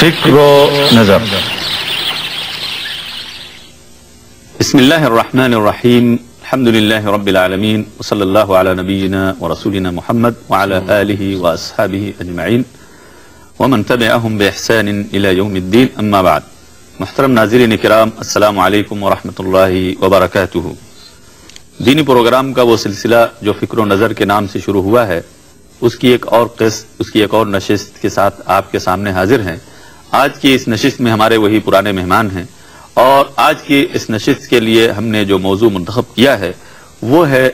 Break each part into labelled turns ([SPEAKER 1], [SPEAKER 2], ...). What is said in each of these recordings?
[SPEAKER 1] فکر و نظر.
[SPEAKER 2] بسم اللہ الرحمن الرحیم. الحمد للہ رب العالمین وصلی اللہ علی نبینا ورسولنا محمد وعلی آلہ واصحابہ اجمعین ومن تبعہم باحسان الی یوم الدین. اما بعد. محترم ناظرین کرام، السلام علیکم ورحمۃ اللہ وبرکاتہ. دینی پروگرام کا وہ سلسلہ جو فکر و نظر کے نام سے شروع ہوا ہے، اس کی ایک اور قسط، اس کی ایک اور نشست کے ساتھ آپ کے سامنے حاضر ہیں. آج کی اس نشست میں ہمارے وہی پرانے مہمان ہیں، اور آج کی اس نشست کے لیے ہم نے جو موضوع منتخب کیا ہے وہ ہے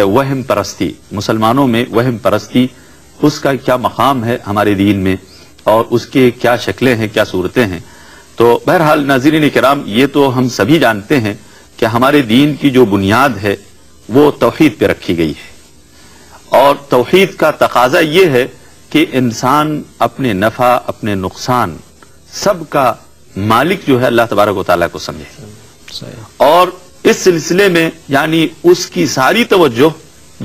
[SPEAKER 2] وہم پرستی. مسلمانوں میں وہم پرستی، اس کا کیا مقام ہے ہمارے دین میں، اور اس کے کیا شکلیں ہیں، کیا صورتیں ہیں. تو بہرحال ناظرین کرام، یہ تو ہم سبھی جانتے ہیں کہ ہمارے دین کی جو بنیاد ہے وہ توحید پہ رکھی گئی ہے، اور توحید کا تقاضا یہ ہے کہ انسان اپنے نفع، اپنے نقصان، سب کا مالک جو ہے اللہ تبارک و تعالیٰ کو سمجھے. اور اس سلسلے میں یعنی اس کی ساری توجہ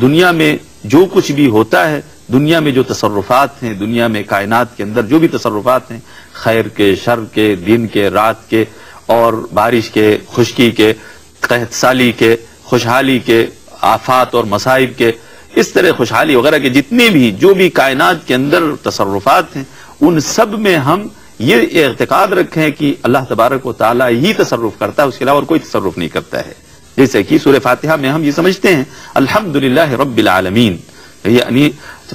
[SPEAKER 2] دنیا میں جو کچھ بھی ہوتا ہے، دنیا میں جو تصرفات ہیں، دنیا میں کائنات کے اندر جو بھی تصرفات ہیں، خیر کے، شر کے، دن کے، رات کے، اور بارش کے، خشکی کے، قحط سالی کے، خوشحالی کے، آفات اور مصائب کے، اس طرح خوشحالی وغیرہ کے جتنے بھی جو بھی کائنات کے اندر تصرفات ہیں، ان سب میں ہم یہ اعتقاد رکھیں کہ اللہ تبارک و تعالیٰ ہی تصرف کرتا ہے، اس کے علاوہ اور کوئی تصرف نہیں کرتا ہے. جیسے کہ سورہ فاتحہ میں ہم یہ سمجھتے ہیں الحمدللہ رب العالمین. یعنی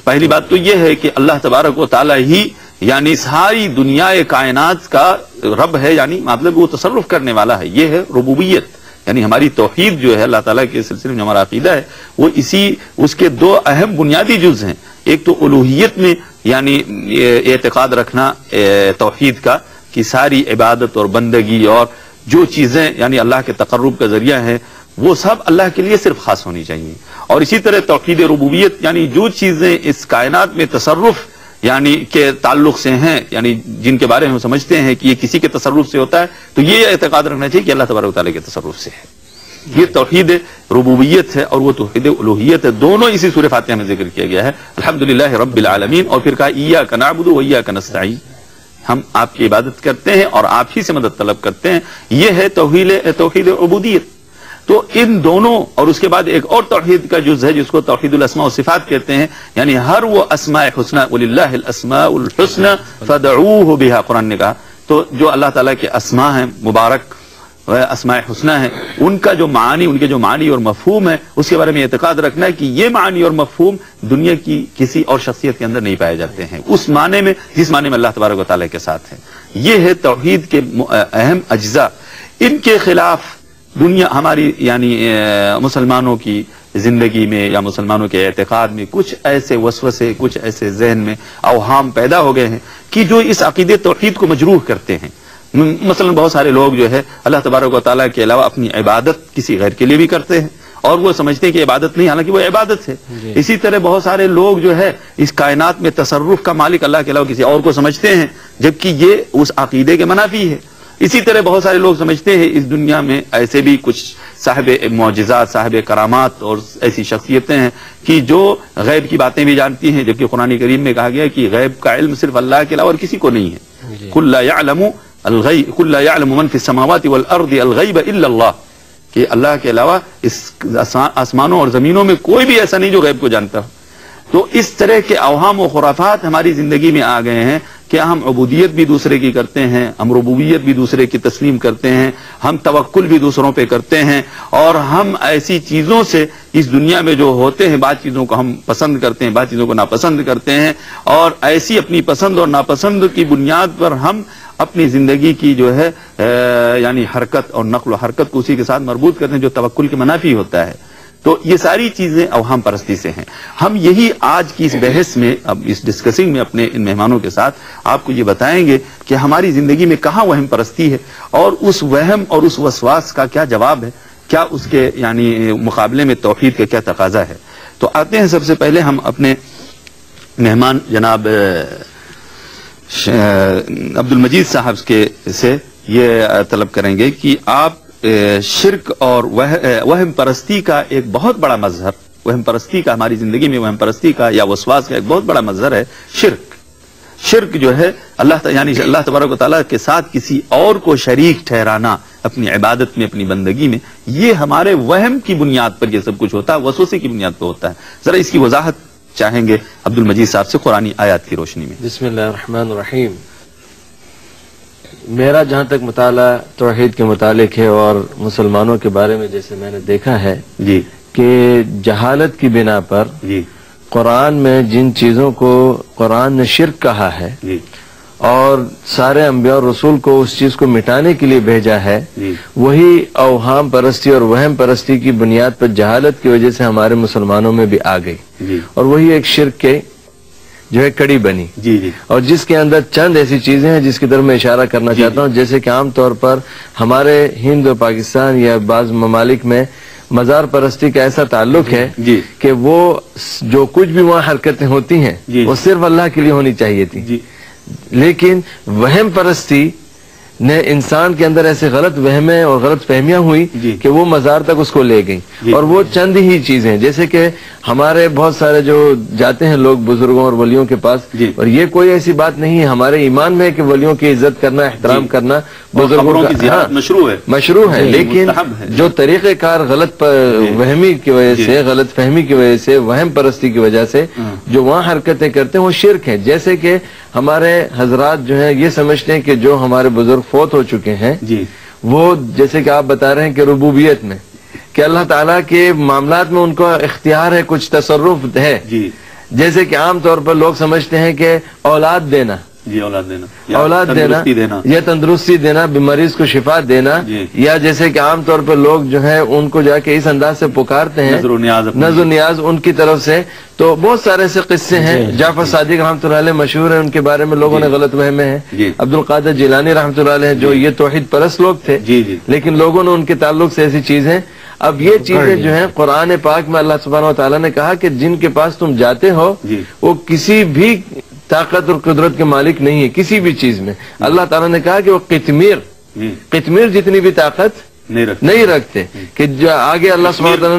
[SPEAKER 2] پہلی بات تو یہ ہے کہ اللہ تبارک و تعالیٰ ہی یعنی ساری دنیا کائنات کا رب ہے، یعنی مطلب وہ تصرف کرنے والا ہے. یہ ہے ربوبیت. یعنی ہماری توحید جو ہے اللہ تعالیٰ کے سلسلے میں جو ہمارا عقیدہ ہے وہ اس کے دو اہم بنیادی جز ہیں. ایک تو الوہیت میں یعنی اعتقاد رکھنا توحید کا کہ ساری عبادت اور بندگی اور جو چیزیں یعنی اللہ کے تقرب کا ذریعہ ہیں وہ سب اللہ کے لیے صرف خاص ہونی چاہیے. اور اسی طرح توحید ربوبیت یعنی جو چیزیں اس کائنات میں تصرف یعنی کے تعلق سے ہیں، یعنی جن کے بارے میں ہم سمجھتے ہیں کہ یہ کسی کے تصرف سے ہوتا ہے، تو یہ اعتقاد رکھنا چاہیے کہ اللہ تبارک و تعالیٰ کے تصرف سے ہے. یہ توحید ربوبیت ہے اور وہ توحید الوہیت ہے. دونوں اسی سورہ فاتحہ میں ذکر کیا گیا ہے الحمدللہ رب العالمین. اور پھر کہا ایاک نعبد و ایاک نستعین، ہم آپ کی عبادت کرتے ہیں اور آپ ہی سے مدد طلب کرتے ہیں. یہ ہے توحید عبودیت. تو ان دونوں، اور اس کے بعد ایک اور توحید کا جز ہے جس کو توحید الاسماء و صفات کہتے ہیں. یعنی ہر وہ اسماء حسنى وللہ الاسماء الحسنى فادعوہ بہا، قرآن نے کہا. تو جو اللہ تعالیٰ کے اسماء ہیں، مبارک اسماء حسنى ہیں، ان کا جو معانی، ان کے جو معنی اور مفہوم ہے، اس کے بارے میں اعتقاد رکھنا ہے کہ یہ معنی اور مفہوم دنیا کی کسی اور شخصیت کے اندر نہیں پائے جاتے ہیں اس معنی میں جس معنی میں اللہ تبارک و تعالیٰ کے ساتھ ہے. یہ ہے توحید کے اہم اجزاء. ان کے خلاف دنیا ہماری یعنی مسلمانوں کی زندگی میں یا مسلمانوں کے اعتقاد میں کچھ ایسے وسوسے، کچھ ایسے ذہن میں اوہام پیدا ہو گئے ہیں کہ جو اس عقیدے توحید کو مجروح کرتے ہیں. مثلا بہت سارے لوگ جو ہے اللہ تبارک و تعالیٰ کے علاوہ اپنی عبادت کسی غیر کے لیے بھی کرتے ہیں، اور وہ سمجھتے ہیں کہ عبادت نہیں، حالانکہ وہ عبادت ہے. اسی طرح بہت سارے لوگ جو ہے اس کائنات میں تصرف کا مالک اللہ کے علاوہ کسی اور کو سمجھتے ہیں، جبکہ یہ اس عقیدے کے منافی ہے. اسی طرح بہت سارے لوگ سمجھتے ہیں اس دنیا میں ایسے بھی کچھ صاحب معجزات، صاحب کرامات اور ایسی شخصیتیں ہیں کہ جو غیب کی باتیں بھی جانتی ہیں، جبکہ قرآن کریم میں کہا گیا کہ غیب کا علم صرف اللہ کے علاوہ اور کسی کو نہیں ہے. قل لا يعلم الغیب، قل لا يعلم من في السماوات والارض الغیب الا اللہ، کہ اللہ کے علاوہ اس آسمانوں اور زمینوں میں کوئی بھی ایسا نہیں جو غیب کو جانتا ہو. تو اس طرح کے اوہام و خرافات ہماری زندگی میں آ گئے ہیں کہ ہم عبودیت بھی دوسرے کی کرتے ہیں، ہم ربوبیت بھی دوسرے کی تسلیم کرتے ہیں، ہم توکل بھی دوسروں پہ کرتے ہیں، اور ہم ایسی چیزوں سے اس دنیا میں جو ہوتے ہیں بعض چیزوں کو ہم پسند کرتے ہیں، بعض چیزوں کو ناپسند کرتے ہیں، اور ایسی اپنی پسند اور ناپسند کی بنیاد پر ہم اپنی زندگی کی جو ہے یعنی حرکت اور نقل و حرکت کو اسی کے ساتھ مربوط کرتے ہیں جو توکل کے منافی ہوتا ہے. تو یہ ساری چیزیں اوہام پرستی سے ہیں. ہم یہی آج کی اس بحث میں، اب اس ڈسکسنگ میں اپنے ان مہمانوں کے ساتھ آپ کو یہ بتائیں گے کہ ہماری زندگی میں کہاں وہم پرستی ہے، اور اس وہم اور اس وسواس کا کیا جواب ہے، کیا اس کے یعنی مقابلے میں توحید کا کیا تقاضا ہے. تو آتے ہیں سب سے پہلے ہم اپنے مہمان جناب عبد المجید صاحب کے سے یہ طلب کریں گے کہ آپ شرک اور وہم پرستی کا ایک بہت بڑا مظہر، وہم پرستی کا ہماری زندگی میں وہم پرستی کا یا وسواس کا ایک بہت بڑا مظہر ہے شرک. شرک جو ہے یعنی اللہ تبارک و تعالیٰ کے ساتھ کسی اور کو شریک ٹھہرانا اپنی عبادت میں، اپنی بندگی میں، یہ ہمارے وہم کی بنیاد پر یہ سب کچھ ہوتا ہے، وسوسے کی بنیاد پر ہوتا ہے۔ ذرا اس کی وضاحت چاہیں گے عبد المجید صاحب سے قرآنی آیات کی روشنی میں۔
[SPEAKER 1] بسم اللہ الرحمن الرحیم۔ میرا جہاں تک مطالعہ توحید کے متعلق ہے اور مسلمانوں کے بارے میں جیسے میں نے دیکھا ہے
[SPEAKER 2] جی
[SPEAKER 1] کہ جہالت کی بنا پر
[SPEAKER 2] جی
[SPEAKER 1] قرآن میں جن چیزوں کو قرآن نے شرک کہا ہے
[SPEAKER 2] جی
[SPEAKER 1] اور سارے انبیاء اور رسول کو اس چیز کو مٹانے کے لیے بھیجا ہے،
[SPEAKER 2] جی
[SPEAKER 1] وہی اوہام پرستی اور وہم پرستی کی بنیاد پر جہالت کی وجہ سے ہمارے مسلمانوں میں بھی آ گئی،
[SPEAKER 2] جی
[SPEAKER 1] اور وہی ایک شرک کے جو ہے کڑی بنی،
[SPEAKER 2] جی جی
[SPEAKER 1] اور جس کے اندر چند ایسی چیزیں ہیں جس کی طرف میں اشارہ کرنا چاہتا ہوں، جیسے کہ عام طور پر ہمارے ہند اور پاکستان یا بعض ممالک میں مزار پرستی کا ایسا تعلق ہے
[SPEAKER 2] جی
[SPEAKER 1] کہ وہ جو کچھ بھی وہاں حرکتیں ہوتی ہیں
[SPEAKER 2] جی
[SPEAKER 1] وہ صرف اللہ کے لیے ہونی چاہیے تھی،
[SPEAKER 2] جی
[SPEAKER 1] لیکن وہم پرستی نے انسان کے اندر ایسے غلط وہمیں اور غلط فہمیاں ہوئی
[SPEAKER 2] جی
[SPEAKER 1] کہ وہ مزار تک اس کو لے گئی،
[SPEAKER 2] جی
[SPEAKER 1] اور وہ چند ہی چیزیں، جیسے کہ ہمارے بہت سارے جو جاتے ہیں لوگ بزرگوں اور ولیوں کے پاس،
[SPEAKER 2] جی
[SPEAKER 1] اور یہ کوئی ایسی بات نہیں ہے، ہمارے ایمان میں ہے کہ ولیوں کی عزت کرنا، احترام
[SPEAKER 2] جی
[SPEAKER 1] کرنا
[SPEAKER 2] بزرگوں
[SPEAKER 1] بزرگوں
[SPEAKER 2] کی
[SPEAKER 1] کا
[SPEAKER 2] زیارت مشروع ہے،
[SPEAKER 1] مشروع ہے،
[SPEAKER 2] جی
[SPEAKER 1] لیکن
[SPEAKER 2] مستحب ہے،
[SPEAKER 1] جو طریقہ کار غلط وہمی کی وجہ
[SPEAKER 2] جی
[SPEAKER 1] سے، غلط فہمی کی وجہ سے، وہم پرستی کی وجہ سے جو وہاں حرکتیں کرتے ہیں وہ شرک ہیں۔ جیسے کہ ہمارے حضرات جو ہیں یہ سمجھتے ہیں کہ جو ہمارے بزرگ فوت ہو چکے ہیں
[SPEAKER 2] جی
[SPEAKER 1] وہ جیسے کہ آپ بتا رہے ہیں کہ ربوبیت میں کہ اللہ تعالیٰ کے معاملات میں ان کا اختیار ہے، کچھ تصرف ہے،
[SPEAKER 2] جی
[SPEAKER 1] جیسے کہ عام طور پر لوگ سمجھتے ہیں کہ اولاد دینا،
[SPEAKER 2] جی اولاد دینا یا
[SPEAKER 1] اولاد
[SPEAKER 2] تندرستی دینا،
[SPEAKER 1] یا تندرستی دینا، مریض کو شفا دینا،
[SPEAKER 2] جی
[SPEAKER 1] یا جیسے کہ عام طور پر لوگ جو ہیں ان کو جا کے اس انداز سے پکارتے ہیں،
[SPEAKER 2] نظر و نیاز اپنی،
[SPEAKER 1] نظر و نیاز ان کی طرف سے، تو بہت سارے ایسے قصے ہیں۔ جعفر صادق رحمۃ اللہ علیہ مشہور ہیں، ان کے بارے میں لوگوں نے غلط وہمیں ہیں۔
[SPEAKER 2] جی
[SPEAKER 1] عبد القادر جیلانی رحمۃ اللہ علیہ جو یہ توحید پرست لوگ تھے،
[SPEAKER 2] جی جی
[SPEAKER 1] لیکن لوگوں نے ان کے تعلق سے ایسی چیزیں، اب یہ چیزیں جو ہیں قرآن پاک میں اللہ سبحانہ و تعالیٰ نے کہا کہ جن کے پاس تم جاتے ہو
[SPEAKER 2] جی
[SPEAKER 1] وہ کسی بھی طاقت اور قدرت کے مالک نہیں ہے کسی بھی چیز میں۔ اللہ تعالیٰ نے کہا کہ وہ قطمیر جتنی بھی طاقت نہیں رکھتے، کہ جو آگے اللہ سبحانہ وتعالیٰ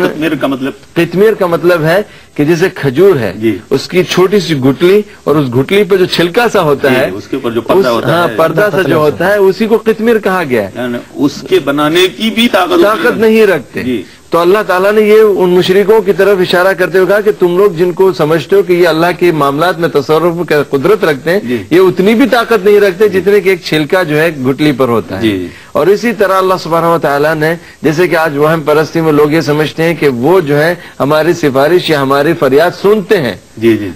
[SPEAKER 1] نے قطمیر کا مطلب ہے کہ جیسے کھجور ہے،
[SPEAKER 2] جی
[SPEAKER 1] اس کی چھوٹی سی گٹلی اور اس گٹلی پہ جو چھلکا سا ہوتا ہے،
[SPEAKER 2] اس کے اوپر جو پردہ ہوتا ہے،
[SPEAKER 1] پردہ سا جو ہوتا ہے، اسی کو قطمیر کہا گیا ہے،
[SPEAKER 2] اس کے بنانے کی بھی طاقت
[SPEAKER 1] نہیں رکھتے۔ تو اللہ تعالیٰ نے یہ ان مشرکوں کی طرف اشارہ کرتے ہوئے کہا کہ تم لوگ جن کو سمجھتے ہو کہ یہ اللہ کے معاملات میں تصرف کا قدرت رکھتے ہیں، یہ اتنی بھی طاقت نہیں رکھتے جتنے کہ ایک چھلکا جو ہے گٹلی پر ہوتا ہے۔ اور اسی طرح اللہ سبحانہ و تعالیٰ نے، جیسے کہ آج وہم پرستی میں لوگ یہ سمجھتے ہیں کہ وہ جو ہے ہماری سفارش یا ہماری فریاد سنتے ہیں،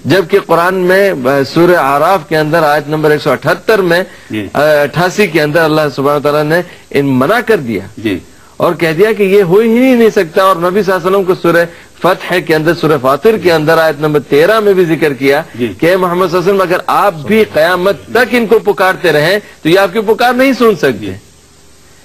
[SPEAKER 1] جبکہ قرآن میں سورہ اعراف کے اندر آیت نمبر 178 میں 88 کے اندر اللہ سبحانہ و تعالیٰ نے منع کر دیا اور کہہ دیا کہ یہ ہو ہی نہیں سکتا، اور نبی صلی اللہ علیہ وسلم کو سورہ فتح کے اندر، سورہ فاطر کے اندر آیت نمبر 13 میں بھی ذکر کیا کہ محمد صلی اللہ علیہ وسلم اگر آپ بھی قیامت تک ان کو پکارتے رہیں تو یہ آپ کی پکار نہیں سن سکتے۔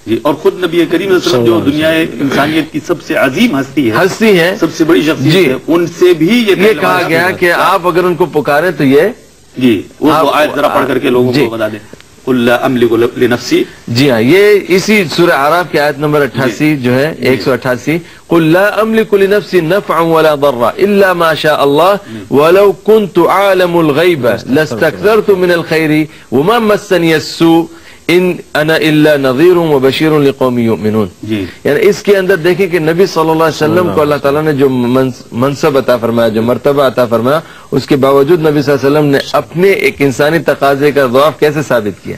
[SPEAKER 2] جی، اور خود نبی کریم صلی اللہ علیہ وسلم جو دنیا انسانیت کی سب سے عظیم ہستی ہے، سب سے بڑی شخصیت ہے، ان سے بھی یہ
[SPEAKER 1] کہا گیا کہ آپ اگر ان کو پکاریں تو یہ
[SPEAKER 2] وہ آیت ذرا پڑھ کر کے لوگوں کو بتا دیں۔ قل لا املک لنفسی،
[SPEAKER 1] جی ہاں، یہ اسی سورہ اعراف کی آیت نمبر 88 جو ہے 188، قل لا املک لنفسی نفعا ولا ضرا الا ما شاء الله ولو كنت اعلم الغیب لاستكثرت من الخير وما مسني السوء ان انا الا نذیر وبشیر لقوم یؤمنون۔ یعنی اس کے اندر دیکھیں کہ نبی صلی اللہ علیہ وسلم کو اللہ تعالیٰ نے جو منصب عطا فرمایا، جو مرتبہ عطا فرمایا، اس کے باوجود نبی صلی اللہ علیہ وسلم نے اپنے ایک انسانی تقاضے کا ضعف کیسے ثابت کیا؟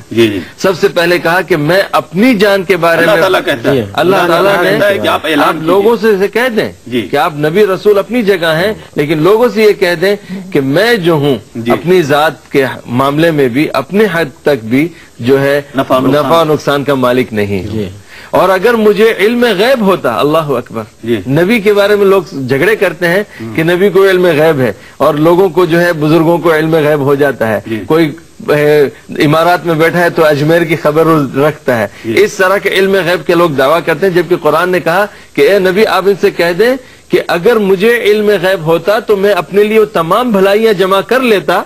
[SPEAKER 1] سب سے پہلے کہا کہ میں اپنی جان کے بارے میں، اللہ تعالیٰ نے آپ لوگوں سے کہہ دیں کہ آپ نبی رسول اپنی جگہ ہیں، لیکن لوگوں سے یہ کہہ دیں کہ میں جو ہوں اپنی ذات کے معاملے میں بھی اپنے حد تک بھی جو ہے نفع و نقصان کا مالک نہیں، اور اگر مجھے علم غیب ہوتا، اللہ اکبر، نبی کے بارے میں لوگ جھگڑے کرتے ہیں کہ نبی کو علم غیب ہے، اور لوگوں کو جو ہے بزرگوں کو علم غیب ہو جاتا ہے، کوئی امارات میں بیٹھا ہے تو اجمیر کی خبر رکھتا ہے، اس طرح کے علم غیب کے لوگ دعویٰ کرتے ہیں، جبکہ قرآن نے کہا کہ اے نبی آپ ان سے کہہ دیں کہ اگر مجھے علم غیب ہوتا تو میں اپنے لیے وہ تمام بھلائیاں جمع کر لیتا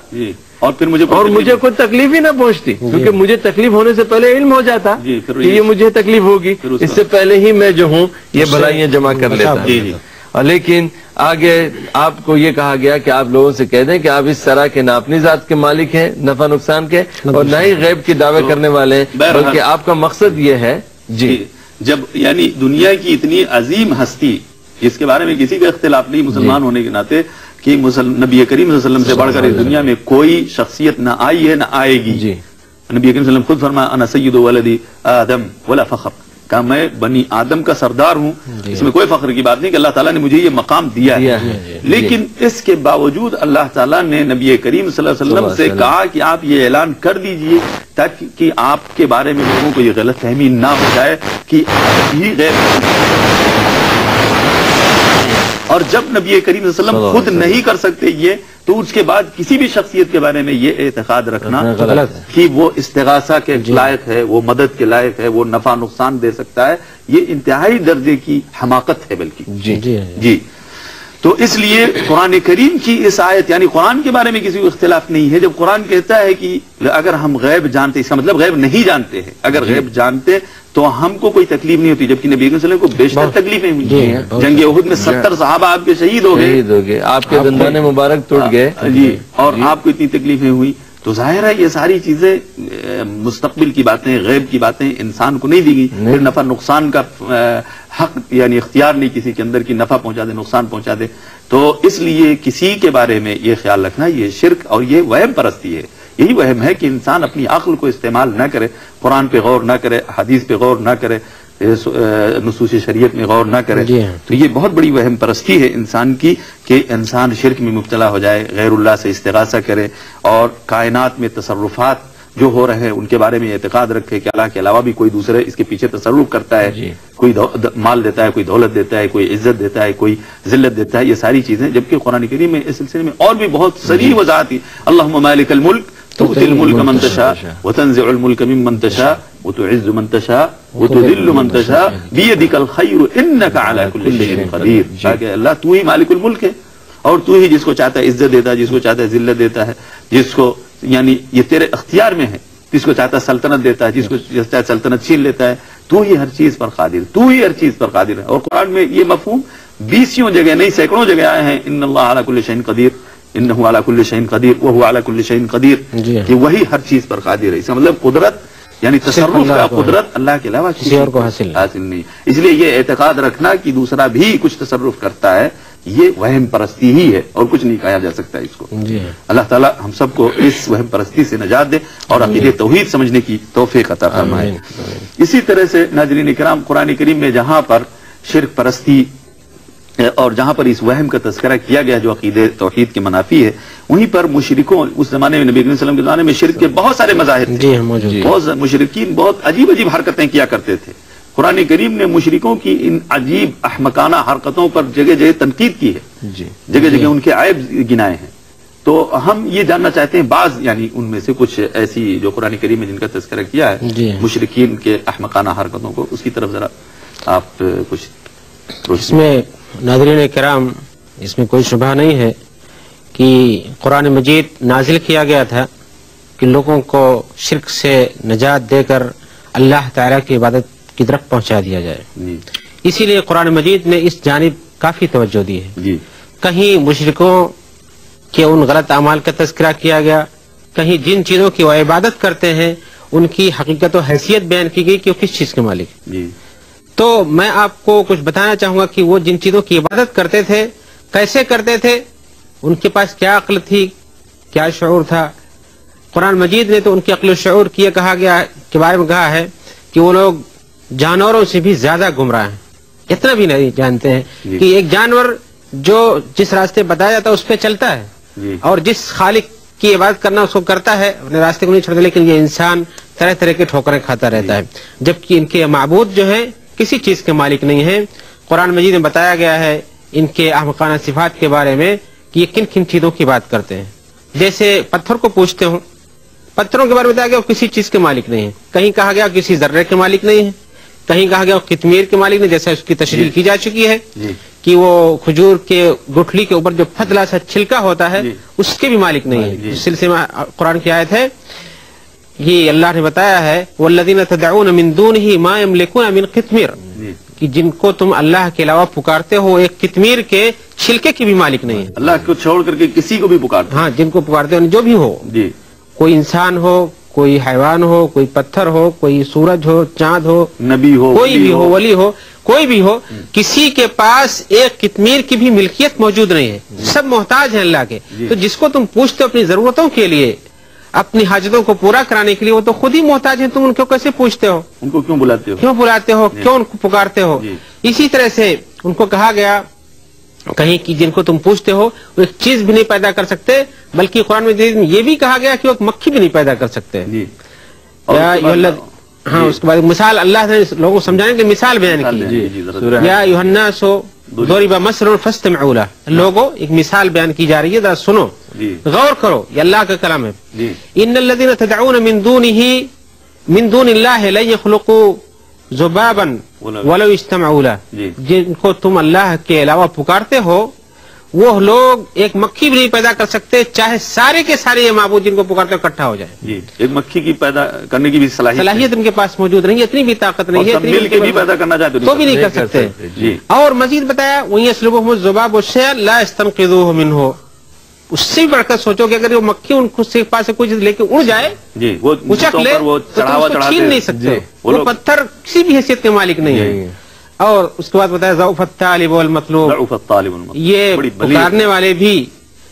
[SPEAKER 2] اور پھر مجھے
[SPEAKER 1] کوئی تکلیف ہی نہ پہنچتی، کیونکہ مجھے تکلیف ہونے سے پہلے علم ہو جاتا کہ یہ مجھے تکلیف ہوگی، اس سے پہلے ہی میں جو ہوں یہ بھلائیاں جمع کر لیتا۔ لیکن آگے آپ کو یہ کہا گیا کہ آپ لوگوں سے کہہ دیں کہ آپ اس طرح کے نہ اپنی ذات کے مالک ہیں نفع نقصان کے اور نہ ہی غیب کی دعوے کرنے والے ہیں، بلکہ آپ کا مقصد یہ ہے جی
[SPEAKER 2] جب یعنی دنیا کی اتنی عظیم ہستی جس کے بارے میں کسی کا اختلاف نہیں مسلمان ہونے کے ناطے کہ نبی کریم صلی اللہ علیہ وسلم سے بڑھ کر اس دنیا میں کوئی شخصیت نہ آئی ہے نہ آئے گی.
[SPEAKER 1] جی
[SPEAKER 2] نبی کریم صلی اللہ علیہ وسلم خود فرمایا انا سید ولد آدم ولا فخر، کہ میں بنی آدم کا سردار ہوں، اس میں کوئی فخر کی بات نہیں کہ اللہ تعالیٰ نے مجھے یہ مقام دیا ہے. لیکن اس کے باوجود اللہ تعالیٰ نے نبی کریم صلی اللہ علیہ وسلم سے کہا کہ آپ یہ اعلان کر دیجئے تاکہ آپ کے بارے میں لوگوں کو یہ غلط فہمی نہ ہو جائے کہ آپ ہی غیب. اور جب نبی کریم صلی اللہ علیہ وسلم خود نہیں کر سکتے یہ، تو اس کے بعد کسی بھی شخصیت کے بارے میں یہ اعتقاد رکھنا کہ وہ استغاثہ کے لائق ہے، وہ مدد کے لائق ہے، وہ نفع نقصان دے سکتا ہے، یہ انتہائی درجے کی حماقت ہے. بلکہ جی تو اس لیے قرآن کریم کی اس آیت یعنی قرآن کے بارے میں کسی کو اختلاف نہیں ہے. جب قرآن کہتا ہے کہ اگر ہم غیب جانتے، اس کا مطلب غیب نہیں جانتے ہیں. اگر غیب جانتے تو ہم کو کوئی تکلیف نہیں ہوتی، جبکہ نبی صلی اللہ علیہ وسلم کو بیشتر تکلیفیں ہوئی. جنگ احد میں 70 صحابہ آپ کے شہید ہو گئے،
[SPEAKER 1] آپ کے دندان مبارک ٹوٹ گئے
[SPEAKER 2] جی، اور آپ کو اتنی تکلیفیں ہوئی. تو ظاہر ہے یہ ساری چیزیں مستقبل کی باتیں، غیب کی باتیں انسان کو نہیں دی گئی. پھر نفع نقصان کا حق یعنی اختیار نہیں کسی کے اندر کی نفع پہنچا دے نقصان پہنچا دے. تو اس لیے کسی کے بارے میں یہ خیال رکھنا یہ شرک اور یہ وہم پرستی ہے. یہی وہم ہے کہ انسان اپنی عقل کو استعمال نہ کرے، قرآن پہ غور نہ کرے، حدیث پہ غور نہ کرے، نصوص شریعت میں غور نہ کرے. تو یہ بہت بڑی وہم پرستی ہے انسان کی کہ انسان شرک میں مبتلا ہو جائے، غیر اللہ سے استغاثہ کرے اور کائنات میں تصرفات جو ہو رہے ہیں ان کے بارے میں اعتقاد رکھے کہ اللہ کے علاوہ بھی کوئی دوسرے اس کے پیچھے تصرف کرتا ہے. کوئی مال دیتا ہے، کوئی دولت دیتا ہے، کوئی عزت دیتا ہے، کوئی ذلت دیتا ہے، یہ ساری چیزیں. جبکہ قرآن کریم میں اس سلسلے میں اور بھی بہت صریح وضاحت ہے. اللہم مالک الملک تؤتی الملک من تشاء وتنزع الملک ممن تشاء وتعز من تشاء وتذل من تشاء بیدک الخیر انک علی کل شیء قدیر. کہ اللہ تو ہی مالک الملک ہے اور تو ہی جس کو چاہتا ہے عزت دیتا ہے، جس کو چاہتا ہے ذلت دیتا ہے، جس کو یعنی یہ تیرے اختیار میں ہے. جس کو چاہتا ہے سلطنت دیتا ہے، جس کو چاہتا ہے سلطنت چھین لیتا ہے. تو ہی ہر چیز پر قادر، تو ہی ہر چیز پر قادر ہے. اور قرآن میں یہ مفہوم 20 جگہ نہیں سینکڑوں جگہ آئے ہیں. ان اللہ علی کل شیء قدیر، انہ علی کل شیء قدیر وہو علی کل شیء قدیر، کہ وہی ہر چیز پر قادر ہے. اس کا مطلب قدرت یعنی تصرف کا قدرت اللہ کے علاوہ کسی اور کو حاصل نہیں. اس لیے یہ اعتقاد رکھنا کہ دوسرا بھی کچھ تصرف کرتا ہے یہ وہم پرستی ہی ہے اور کچھ نہیں کہا جا سکتا اس کو. اللہ تعالیٰ ہم سب کو اس وہم پرستی سے نجات دے اور عقیدہ توحید سمجھنے کی توفیق عطا فرمائے. اسی طرح سے ناظرین کرام قرآن کریم میں جہاں پر شرک پرستی اور جہاں پر اس وہم کا تذکرہ کیا گیا جو عقیدہ توحید کے منافی ہے، وہیں پر مشرکوں اس زمانے میں نبی صلی اللہ علیہ وسلم کے زمانے میں شرک کے بہت سارے مظاہر تھے. بہت مشرکین بہت عجیب عجیب حرکتیں کیا کرتے تھے. قرآن کریم نے مشرکوں کی ان عجیب احمقانہ حرکتوں پر جگہ جگہ تنقید کی ہے، جگہ جگہ ان کے عیب گنائے ہیں. تو ہم یہ جاننا چاہتے ہیں بعض یعنی ان میں سے کچھ ایسی جو قرآن کریم میں جن کا تذکرہ کیا ہے مشرکین کے احمقانہ حرکتوں کو، اس کی طرف ذرا آپ کچھ.
[SPEAKER 3] اس میں ناظرین کرام اس میں کوئی شبہ نہیں ہے کہ قرآن مجید نازل کیا گیا تھا کہ لوگوں کو شرک سے نجات دے کر اللہ تعالیٰ کی عبادت کی طرف پہنچا دیا جائے. اسی لیے قرآن مجید نے اس جانب کافی توجہ دی ہے. کہیں مشرکوں کے ان غلط اعمال کا تذکرہ کیا گیا، کہیں جن چیزوں کی وہ عبادت کرتے ہیں ان کی حقیقت و حیثیت بیان کی گئی کہ وہ کس چیز کے مالک. تو میں آپ کو کچھ بتانا چاہوں گا کہ وہ جن چیزوں کی عبادت کرتے تھے کیسے کرتے تھے، ان کے پاس کیا عقل تھی، کیا شعور تھا. قرآن مجید نے تو ان کی عقل و شعور کی کہا گیا کے بارے میں کہا ہے کہ وہ لوگ جانوروں سے بھی زیادہ گمراہ ہیں. اتنا بھی نہیں جانتے ہیں کہ ایک جانور جو جس راستے بتایا جاتا ہے اس پہ چلتا ہے اور جس خالق کی عبادت کرنا اس کو کرتا ہے، اپنے راستے کو نہیں چھوڑتا. لیکن یہ انسان طرح طرح کے ٹھوکریں کھاتا رہتا ہے، جبکہ ان کے معبود جو ہیں کسی چیز کے مالک نہیں ہیں. قرآن مجید میں بتایا گیا ہے ان کے احمقانہ صفات کے بارے میں کہ یہ کن کن چیزوں کی بات کرتے ہیں. جیسے پتھر کو پوچھتے ہوں، پتھروں کے بارے میں بتایا گیا وہ کسی چیز کے مالک نہیں ہیں. کہیں کہا گیا کسی ذرے کے مالک نہیں ہے، کہیں کہا گیا قطمیر کے مالک نہیں، جیسے اس کی تشریح کی جا چکی ہے کہ وہ کھجور کے گٹھلی کے اوپر جو پتلا سا چھلکا ہوتا ہے اس کے بھی مالک نہیں ہے. اس سلسلے میں قرآن کی آیت ہے، یہ اللہ نے بتایا ہے والذین تدعون من دونہ ما یملکون من قطمیر، کہ جن کو تم اللہ کے علاوہ پکارتے ہو ایک قطمیر کے چھلکے کی بھی مالک نہیں ہے.
[SPEAKER 2] اللہ کو چھوڑ کر کے کسی کو بھی پکارتے ہیں.
[SPEAKER 3] ہاں جن کو پکارتے ہو جو بھی ہو,
[SPEAKER 2] جی
[SPEAKER 3] کوئی انسان ہو, کوئی حیوان ہو, کوئی پتھر ہو, کوئی سورج ہو, چاند ہو,
[SPEAKER 2] نبی ہو,
[SPEAKER 3] کوئی بھی ہو, ولی ہو, کوئی بھی ہو, کسی کے پاس ایک قطمیر کی بھی ملکیت موجود نہیں ہے, سب محتاج ہیں اللہ کے. تو جس کو تم پوچھتے ہو اپنی ضرورتوں کے لیے, اپنی حاجتوں کو پورا کرانے کے لیے, وہ تو خود ہی محتاج ہیں, تم ان کو کیسے پوچھتے ہو,
[SPEAKER 2] ان کو کیوں بلاتے ہو,
[SPEAKER 3] کیوں بلاتے ہو, کیوں ان کو پکارتے ہو. اسی طرح سے ان کو کہا گیا کہیں کہ جن کو تم پوچھتے ہو وہ ایک چیز بھی نہیں پیدا کر سکتے, بلکہ قرآن میں یہ بھی کہا گیا کہ وہ ایک مکھی بھی نہیں پیدا کر سکتے. ہاں اس کے بعد مثال اللہ نے لوگوں کو سمجھانے کے لیے مثال بیان کی, یا ایھا الناس ضرب مثل فاستمعوا له, لوگوں ایک مثال بیان کی جا رہی ہے, ذرا سنو, غور کرو, یہ اللہ کا کلام ہے. ان الذين تدعون من دون الله لن يخلقوا ذبابا ولو اجتمعوا له, جن کو تم اللہ کے علاوہ پکارتے ہو وہ لوگ ایک مکھی بھی نہیں پیدا کر سکتے, چاہے سارے کے سارے یہ معبود جن کو پکارتے ہو اکٹھا ہو جائے.
[SPEAKER 2] جی ایک مکھی کی پیدا کرنے کی بھی
[SPEAKER 3] صلاحیت ان کے پاس موجود نہیں ہے, اتنی بھی طاقت نہیں ہے,
[SPEAKER 2] مل کے بھی پیدا کرنا چاہتے
[SPEAKER 3] تو بھی نہیں کر سکتے. اور مزید بتایا وَيَسْلُبُهُمُ الذُّبَابُ شَيْئًا لَا يَسْتَنقِذُوهُ مِنْهُ, اس سے بڑھ کر سوچو کہ اگر وہ مکھی ان کے پاس سے کوئی چیز لے کے اڑ جائے, اچک لے, تو تم اس کو چھین نہیں سکتے. وہ پتھر کسی بھی حیثیت کے مالک نہیں ہے. اور اس کے بعد بتایا ضعف الطالب والمطلوب, یہ پکارنے والے بھی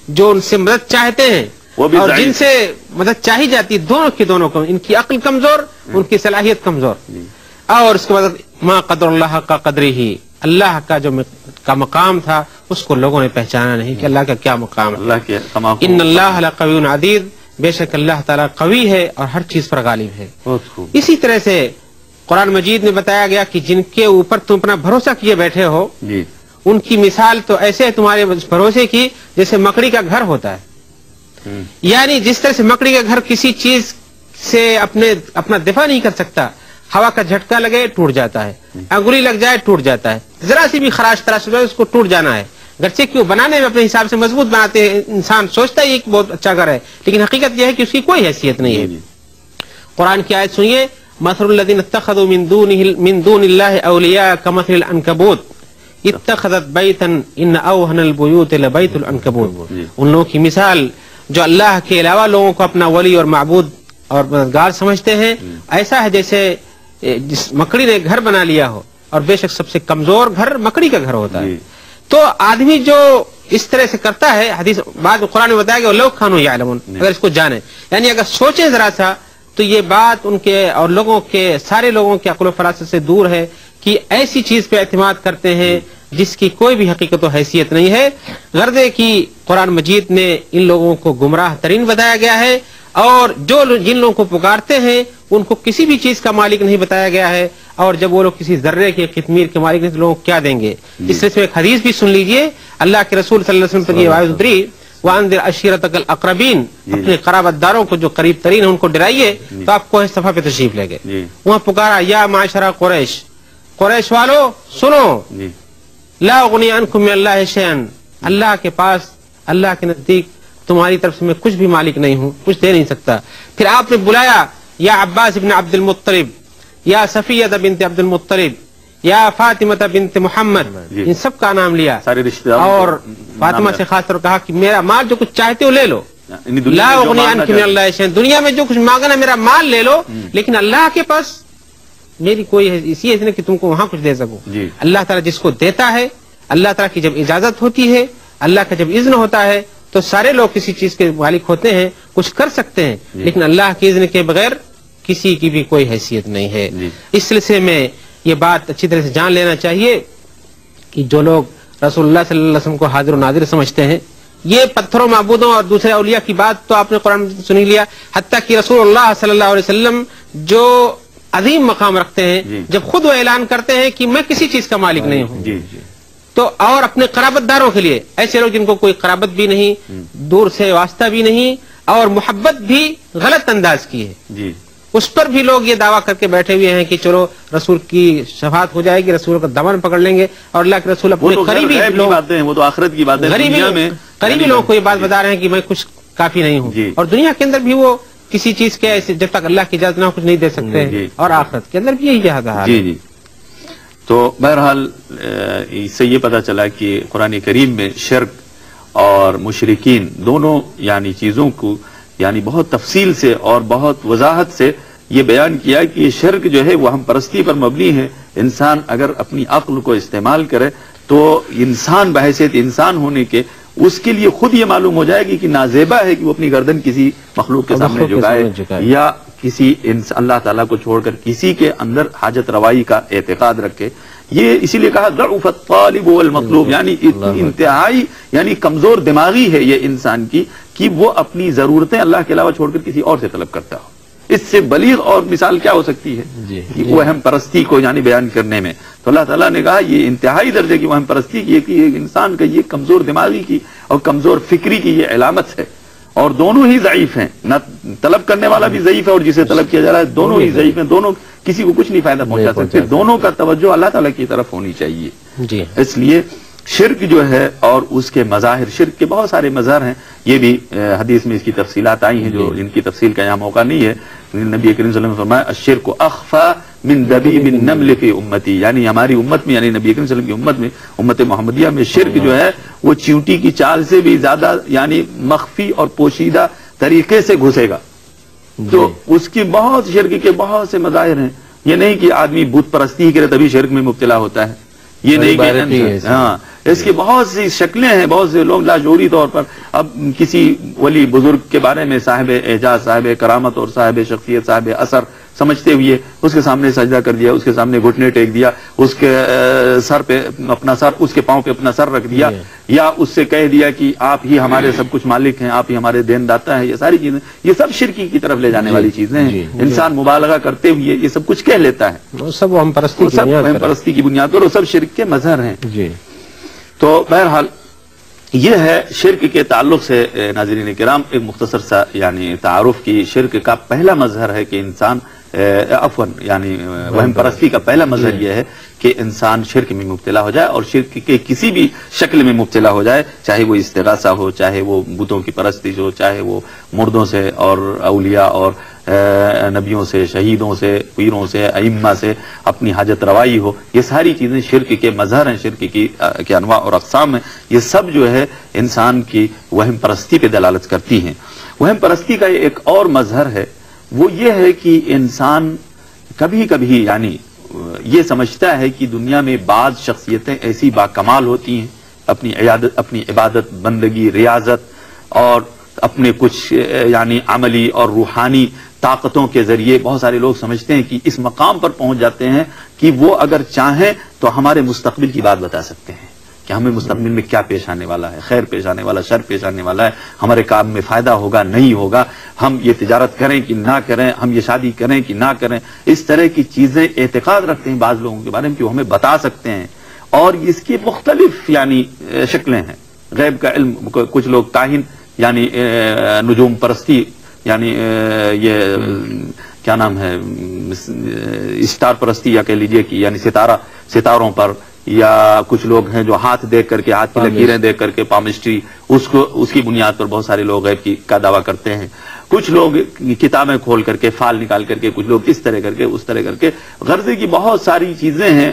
[SPEAKER 3] جو ان سے مدد چاہتے ہیں اور جن سے مدد چاہی جاتی, دونوں کی دونوں کو, ان کی عقل کمزور, ان کی صلاحیت کمزور. اور اس کے بعد ما قدر اللہ کا قدری ہی, اللہ کا جو کا مقام تھا اس کو لوگوں نے پہچانا نہیں کہ اللہ کا کیا مقام ہے. ان اللہ لقوی عزیز, بے شک اللہ تعالیٰ قوی ہے اور ہر چیز پر غالب ہے. اسی طرح سے قرآن مجید میں بتایا گیا کہ جن کے اوپر تم اپنا بھروسہ کیے بیٹھے ہو, ان کی مثال تو ایسے ہے تمہارے بھروسے کی جیسے مکڑی کا گھر ہوتا ہے. یعنی جس طرح سے مکڑی کا گھر کسی چیز سے اپنا دفاع نہیں کر سکتا, ہوا کا جھٹکا لگے ٹوٹ جاتا ہے, انگلی لگ جائے ٹوٹ جاتا ہے, ذرا سی بھی خراش تراش ہو جائے اس کو ٹوٹ جانا ہے. گرچہ کیوں بنانے میں اپنے حساب سے مضبوط بناتے ہیں, انسان سوچتا ہے یہ بہت اچھا گھر ہے, لیکن حقیقت یہ ہے کہ اس کی کوئی حیثیت نہیں ہے. قرآن کی آیت سنیے, مثل الذين اتخذوا من دون الله اولیاء كمثل العنكبوت اتخذت بیتا ان اوهن البیوت لبیت العنکبوت. ان لوگوں کی مثال جو اللہ کے علاوہ لوگوں کو اپنا ولی اور معبود اور مددگار سمجھتے ہیں, ایسا ہے جیسے جس مکڑی نے گھر بنا لیا ہو, اور بے شک سب سے کمزور گھر مکڑی کا گھر ہوتا ہے. تو آدمی جو اس طرح سے کرتا ہے, حدیث بعد قرآن میں بتایا کہ لو کانوا یعلمون, اگر اس کو جانے, یعنی اگر سوچیں ذرا سا تو یہ بات ان کے اور لوگوں کے, سارے لوگوں کے عقل و فراست سے دور ہے کہ ایسی چیز پہ اعتماد کرتے ہیں جس کی کوئی بھی حقیقت و حیثیت نہیں ہے. غرضے کی قرآن مجید میں ان لوگوں کو گمراہ ترین بتایا گیا ہے, اور جو جن لوگوں کو پکارتے ہیں ان کو کسی بھی چیز کا مالک نہیں بتایا گیا ہے, اور جب وہ لوگ کسی ذرے کے قطمیر کے مالک نہیں تو لوگوں کو کیا دیں گے. اس سلسلے میں ایک حدیث بھی سن لیجئے, اللہ کے رسول صلی اللہ علیہ وسلم پر یہ آیت اتری, وَأَنذِرْ عَشِيرَتَكَ الْأَقْرَبِينَ, اپنے قرابت داروں کو جو قریب ترین ہیں ان کو ڈرائیے. تو آپ کوہ صفا پہ تشریف لے گئے, وہاں پکارا یا معاشرہ قریش, قریش والو سنو, لا اغنی عنکم من اللہ شیئا, اللہ کے پاس, اللہ کے نزدیک تمہاری طرف سے میں کچھ بھی مالک نہیں ہوں, کچھ دے نہیں سکتا. پھر آپ نے بلایا یا عباس ابن عبد المطلب, یا صفیہ بنت عبد المطلب, یا فاطمہ بنت محمد, ان سب کا نام لیا, اور فاطمہ سے خاص طور کہا کہ میرا مال جو کچھ چاہتے ہو لے لو, لا اغنی عنکم من اللہ شیئا, دنیا میں جو کچھ مانگنا میرا مال لے لو, لیکن اللہ کے پاس میری کوئی اسی ہے کہ تم کو وہاں کچھ دے سکوں. اللہ تعالیٰ جس کو دیتا ہے, اللہ تعالیٰ کی جب اجازت ہوتی ہے, اللہ کا جب اذن ہوتا ہے تو سارے لوگ کسی چیز کے مالک ہوتے ہیں, کچھ کر سکتے ہیں, لیکن اللہ کے اذن کے بغیر کسی کی بھی کوئی حیثیت نہیں ہے. اس سلسلے میں یہ بات اچھی طرح سے جان لینا چاہیے کہ جو لوگ رسول اللہ صلی اللہ علیہ وسلم کو حاضر و ناظر سمجھتے ہیں, یہ پتھروں معبودوں اور دوسرے اولیاء کی بات تو آپ نے قرآن میں سنی لیا, حتیٰ کہ رسول اللہ صلی اللہ علیہ وسلم جو عظیم مقام رکھتے ہیں, جب خود وہ اعلان کرتے ہیں کہ میں کسی چیز کا مالک نہیں ہوں, تو اور اپنے قرابت داروں کے لیے, ایسے لوگ جن کو کوئی قرابت بھی نہیں, دور سے واسطہ بھی نہیں, اور محبت بھی غلط انداز کی ہے, اس پر بھی لوگ یہ دعویٰ کر کے بیٹھے ہوئے ہیں کہ چلو رسول کی شفاعت ہو جائے گی, رسول کا دامن پکڑ لیں گے, اور اللہ کے رسول اپنے قریبی لوگ,
[SPEAKER 2] وہ تو آخرت کی بات ہے,
[SPEAKER 3] قریبی لوگوں کو یہ بات بتا رہے ہیں کہ میں کچھ کافی نہیں ہوں, اور دنیا کے اندر بھی وہ کسی چیز کے جب تک اللہ کی اجازت نہ ہو کچھ نہیں دے سکتے, اور آخرت کے اندر بھی یہی حال ہے.
[SPEAKER 2] تو بہرحال اس سے یہ پتہ چلا کہ قرآن کریم میں شرک اور مشرکین دونوں یعنی چیزوں کو یعنی بہت تفصیل سے اور بہت وضاحت سے یہ بیان کیا کہ یہ شرک جو ہے وہ ہم پرستی پر مبنی ہے. انسان اگر اپنی عقل کو استعمال کرے تو انسان بحیثیت انسان ہونے کے اس کے لیے خود یہ معلوم ہو جائے گی کہ نازیبا ہے کہ وہ اپنی گردن کسی مخلوق کے سامنے جھکائے یا کسی اللہ تعالیٰ کو چھوڑ کر کسی کے اندر حاجت روائی کا اعتقاد رکھے. یہ اسی لیے کہا ضعف الطالب والمطلوب، یعنی انتہائی یعنی کمزور دماغی ہے یہ انسان کی کہ وہ اپنی ضرورتیں اللہ کے علاوہ چھوڑ کر کسی اور سے طلب کرتا ہو. اس سے بلیغ اور مثال کیا ہو سکتی ہے وہم پرستی کو یعنی بیان کرنے میں. تو اللہ تعالیٰ نے کہا یہ انتہائی درجے کی وہم پرستی کی کہ ایک انسان کا یہ کمزور دماغی کی اور کمزور فکری کی یہ علامت ہے، اور دونوں ہی ضعیف ہیں. نہ طلب کرنے والا بھی ضعیف ہے اور جسے طلب کیا جا رہا ہے دونوں ہی ضعیف ہیں. دونوں کسی کو کچھ نہیں فائدہ پہنچا سکتے. دونوں کا توجہ اللہ تعالیٰ کی طرف ہونی چاہیے. اس لیے شرک جو ہے اور اس کے مظاہر، شرک کے بہت سارے مظہر ہیں، یہ بھی حدیث میں اس کی تفصیلات آئی ہیں جو ان کی تفصیل کا یہاں موقع نہیں ہے. نبی کریم صلی اللہ علیہ وسلم نے فرمایا الشرک اخفى من دبیب النمل فی امتی، یعنی ہماری امت میں یعنی نبی کریم صلی اللہ علیہ وسلم کی امت میں امت محمدیہ میں شرک جو ہے وہ چیونٹی کی چال سے بھی زیادہ یعنی مخفی اور پوشیدہ طریقے سے گھسے گا. تو اس کی بہت شرک کے بہت سے مظاہر ہیں. یہ نہیں کہ آدمی بت پرستی کرے تبھی شرک میں مبتلا ہوتا ہے، یہ نہیں کہ ہاں اس کی بہت سی شکلیں ہیں. بہت سے لوگ لاشعوری طور پر اب کسی ولی بزرگ کے بارے میں صاحب اعجاز، صاحب کرامت اور صاحب شخصیت، صاحب اثر سمجھتے ہوئے اس کے سامنے سجدہ کر دیا، اس کے سامنے گھٹنے ٹیک دیا، اس کے سر پہ اپنا سر، اس کے پاؤں پہ اپنا سر رکھ دیا، یا اس سے کہہ دیا کہ آپ ہی ہمارے سب کچھ مالک ہیں، آپ ہی ہمارے دین داتا ہیں. یہ ساری چیزیں یہ سب شرکی کی طرف لے جانے والی چیزیں ہیں. انسان مبالغہ کرتے ہوئے یہ سب کچھ کہہ لیتا ہے،
[SPEAKER 3] سب ہم
[SPEAKER 2] پرستی کی بنیاد پر، سب شرک کے مظہر ہیں. تو بہرحال یہ ہے شرک کے تعلق سے ناظرین کرام ایک مختصر سا یعنی تعارف کی. شرک کا پہلا مظہر ہے کہ انسان یعنی وہم پرستی کا پہلا مظہر یہ ہے کہ انسان شرک میں مبتلا ہو جائے، اور شرک کے کسی بھی شکل میں مبتلا ہو جائے، چاہے وہ استغاثہ ہو، چاہے وہ بتوں کی پرستی ہو، چاہے وہ مردوں سے اور اولیاء اور نبیوں سے، شہیدوں سے، پیروں سے، ائمہ سے اپنی حاجت روائی ہو. یہ ساری چیزیں شرک کے مظہر ہیں، شرک کی انواع اور اقسام ہیں. یہ سب جو ہے انسان کی وہم پرستی پہ دلالت کرتی ہیں. وہم پرستی کا ایک اور مظہر ہے، وہ یہ ہے کہ انسان کبھی کبھی یعنی یہ سمجھتا ہے کہ دنیا میں بعض شخصیتیں ایسی باکمال ہوتی ہیں، اپنی عبادت، بندگی، ریاضت اور اپنے کچھ یعنی عملی اور روحانی طاقتوں کے ذریعے بہت سارے لوگ سمجھتے ہیں کہ اس مقام پر پہنچ جاتے ہیں کہ وہ اگر چاہیں تو ہمارے مستقبل کی بات بتا سکتے ہیں کہ ہمیں مستقبل میں کیا پیش آنے والا ہے، خیر پیش آنے والا، شر پیش آنے والا ہے، ہمارے کام میں فائدہ ہوگا نہیں ہوگا، ہم یہ تجارت کریں کہ نہ کریں، ہم یہ شادی کریں کہ نہ کریں. اس طرح کی چیزیں اعتقاد رکھتے ہیں بعض لوگوں کے بارے میں کہ وہ ہمیں بتا سکتے ہیں. اور اس کی مختلف یعنی شکلیں ہیں. غیب کا علم، کچھ لوگ کاہن یعنی نجوم پرستی یعنی یہ کیا نام ہے اسٹار پرستی یا کہہ لیجئے کہ یعنی ستاروں پر، یا کچھ لوگ ہیں جو ہاتھ دیکھ کر کے، ہاتھ کی لکیریں دیکھ کر کے پامسٹری اس کی بنیاد پر بہت سارے لوگ غیب کا دعویٰ کرتے ہیں. کچھ لوگ کتابیں کھول کر کے، فال نکال کر کے، کچھ لوگ اس طرح کر کے اس طرح کر کے. غرضے کی بہت ساری چیزیں ہیں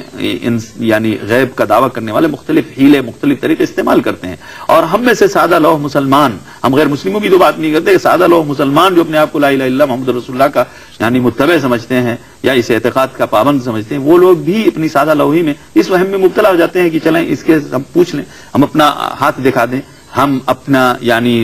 [SPEAKER 2] یعنی غیب کا دعویٰ کرنے والے مختلف ہیلے، مختلف طریقے استعمال کرتے ہیں. اور ہم میں سے سادہ لوح مسلمان، ہم غیر مسلموں بھی تو بات نہیں کرتے، سادہ لوح مسلمان جو اپنے آپ کو لا الہ الا اللہ محمد رسول اللہ کا یعنی متبع سمجھتے ہیں یا اس اعتقاد کا پابند سمجھتے ہیں، وہ لوگ بھی اپنی سادہ لوحی میں اس وہم میں مبتلا ہو جاتے ہیں کہ چلیں اس کے ہم پوچھ لیں، ہم اپنا ہاتھ دکھا دیں، ہم اپنا یعنی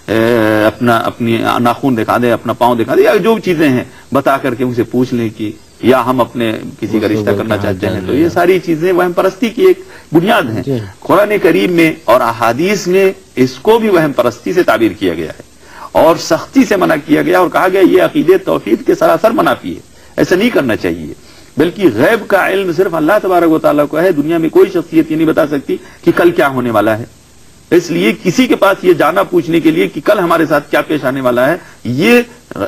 [SPEAKER 2] اپنی ناخون دکھا دیں، اپنا پاؤں دکھا دیں، یا جو چیزیں ہیں بتا کر کے ان سے پوچھ لیں کہ یا ہم اپنے کسی کا رشتہ کرنا چاہتے ہیں. تو یہ ساری چیزیں وہم پرستی کی ایک بنیاد ہیں. قرآن کریم میں اور احادیث میں اس کو بھی وہم پرستی سے تعبیر کیا گیا ہے اور سختی سے منع کیا گیا اور کہا گیا یہ عقیدے توحید کے سراسر منافی ہے، ایسا نہیں کرنا چاہیے. بلکہ غیب کا علم صرف اللہ تبارک و تعالیٰ کو ہے. دنیا میں کوئی شخصیت یہ نہیں بتا سکتی کہ کل کیا ہونے والا ہے. اس لیے کسی کے پاس یہ جانا پوچھنے کے لیے کہ کل ہمارے ساتھ کیا پیش آنے والا ہے، یہ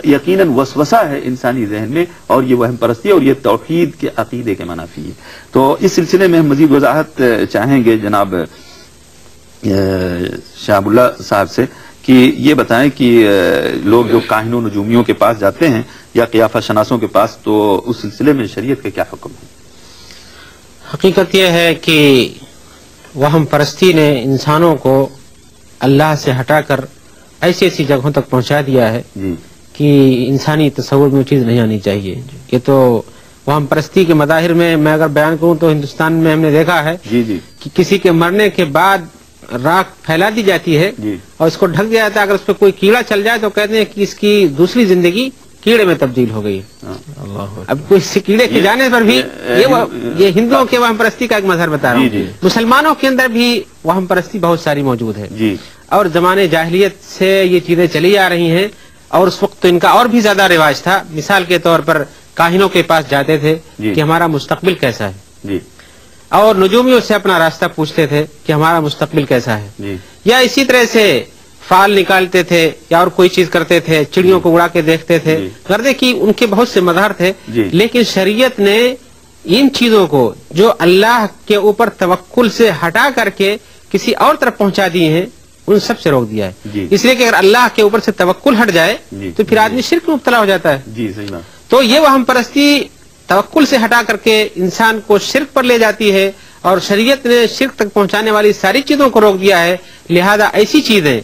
[SPEAKER 2] یقیناً وسوسہ ہے انسانی ذہن میں، اور یہ وہم پرستی اور یہ توحید کے عقیدے کے منافی ہے. تو اس سلسلے میں ہم مزید وضاحت چاہیں گے جناب شہاب اللہ صاحب سے کہ یہ بتائیں کہ لوگ جو کاہنوں نجومیوں کے پاس جاتے ہیں یا قیافہ شناسوں کے پاس، تو اس سلسلے میں شریعت کا کیا حکم ہے؟
[SPEAKER 3] حقیقت یہ ہے کہ وہم پرستی نے انسانوں کو اللہ سے ہٹا کر ایسی ایسی جگہوں تک پہنچا دیا ہے کہ انسانی تصور میں وہ چیز نہیں آنی چاہیے. یہ تو وہم پرستی کے مظاہر میں اگر بیان کروں تو ہندوستان میں ہم نے دیکھا ہے کہ کسی کے مرنے کے بعد راکھ پھیلا دی جاتی ہے اور اس کو ڈھک دیا جاتا ہے. اگر اس پہ کوئی کیڑا چل جائے تو کہتے ہیں کہ اس کی دوسری زندگی کیڑے میں تبدیل ہو گئی. اب کوئی کیڑے کے جانے پر بھی یہ ہندوؤں کے وہم پرستی کا ایک مظہر بتا رہا ہوں. مسلمانوں کے اندر بھی وہم پرستی بہت ساری موجود ہے اور زمانے جاہلیت سے یہ چیزیں چلی آ رہی ہیں اور اس وقت تو ان کا اور بھی زیادہ رواج تھا. مثال کے طور پر کاہنوں کے پاس جاتے تھے کہ ہمارا مستقبل کیسا ہے اور نجومیوں سے اپنا راستہ پوچھتے تھے کہ ہمارا مستقبل کیسا ہے. یا اسی طرح سے فال نکالتے تھے یا اور کوئی چیز کرتے تھے, چڑیوں کو اڑا کے دیکھتے تھے. گردے کی ان کے بہت سے مظہر تھے لیکن شریعت نے ان چیزوں کو جو اللہ کے اوپر توکل سے ہٹا کر کے کسی اور طرف پہنچا دیے ہیں ان سب سے روک دیا ہے. اس لیے کہ اگر اللہ کے اوپر سے توکل ہٹ جائے تو پھر آدمی شرک میں مبتلا ہو جاتا ہے. تو یہ وہم پرستی توکل سے ہٹا کر کے انسان کو شرک پر لے جاتی ہے اور شریعت نے شرک تک پہنچانے والی ساری چیزوں کو روک دیا ہے. لہذا ایسی چیزیں